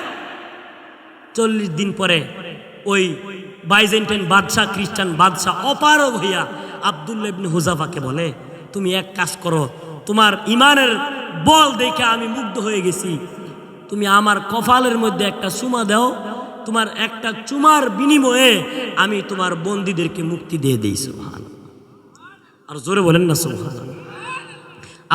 S1: 40 দিন পরে ওই বাইজেন্টাইন বাদশাহ, খ্রিস্টান বাদশাহ অপারগ হইয়া আব্দুল্লাহ ইবনে হুযাফাকে বলে, তুমি এক কাজ করো, তোমার ঈমানের বল দেখে আমি মুগ্ধ হয়ে গেছি, তুমি আমার কপালের মধ্যে একটা চুমা দাও, তোমার একটা চুমার বিনিময়ে আমি তোমার বন্দীদেরকে মুক্তি দিয়ে দিই। সুবহানাল্লাহ। আর জোরে বলেন না সুবহানাল্লাহ।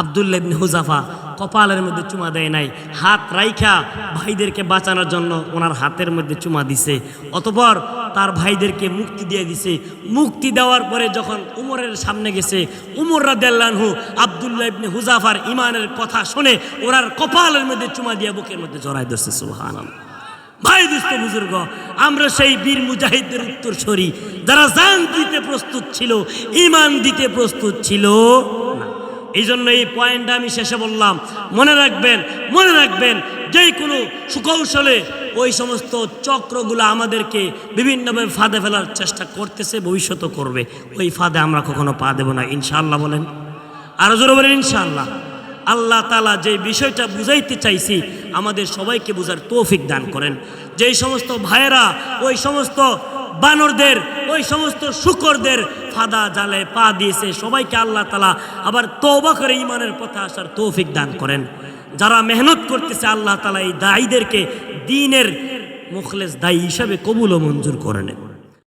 S1: আব্দুল্লাহ ইবনে হুযাফা কপালের মধ্যে চুমা দেয় নাই, হাত রাইখা ভাইদেরকে বাঁচানোর জন্য ওনার হাতের মধ্যে চুমা দিছে, অতঃপর তার ভাইদেরকে মুক্তি দিয়ে দিছে। মুক্তি দেওয়ার পরে যখন উমরের সামনে গেছে, উমর রাদিয়াল্লাহু আনহু আব্দুল্লাহ ইবনে হুযাফার ঈমানের কথা শুনে ওনার কপালের মধ্যে চুমা দিয়ে বুকের মধ্যে জড়াই ধরছে। সুবহানাল্লাহ। ভাই দুস্থ বুজুর্গ, আমরা সেই বীর মুজাহিদদের উত্তরসূরি যারা জান দিতে প্রস্তুত ছিল, ঈমান দিতে প্রস্তুত ছিল না। এই জন্য এই পয়েন্টটা আমি শেষে বললাম, মনে রাখবেন যে কোনো সুকৌশলে ওই সমস্ত চক্রগুলো আমাদেরকে বিভিন্নভাবে ফাঁদে ফেলার চেষ্টা করতেছে, ভবিষ্যৎ করবে। ওই ফাঁদে আমরা কখনো পা দেব না, ইনশাআল্লাহ বলেন, আরো জোরে বলেন ইনশাআল্লাহ। আল্লাহ তাআলা যে বিষয়টা বুঝাইতে চাইছি আমাদের সবাইকে বুঝার তৌফিক দান করেন। যেই সমস্ত ভাইয়েরা ওই সমস্ত বানরদের, ওই সমস্ত শুকরদের ফাঁদা জালে পা দিয়েছে, সবাইকে আল্লাহ তাআলা আবার তওবা করে ঈমানের পথে আসার তৌফিক দান করেন। যারা মেহনত করতেছে আল্লাহ তাআলা এই দায়ীদেরকে দ্বীনের মুখলেস দায়ী হিসাবে কবুল ও মঞ্জুর করে নেন।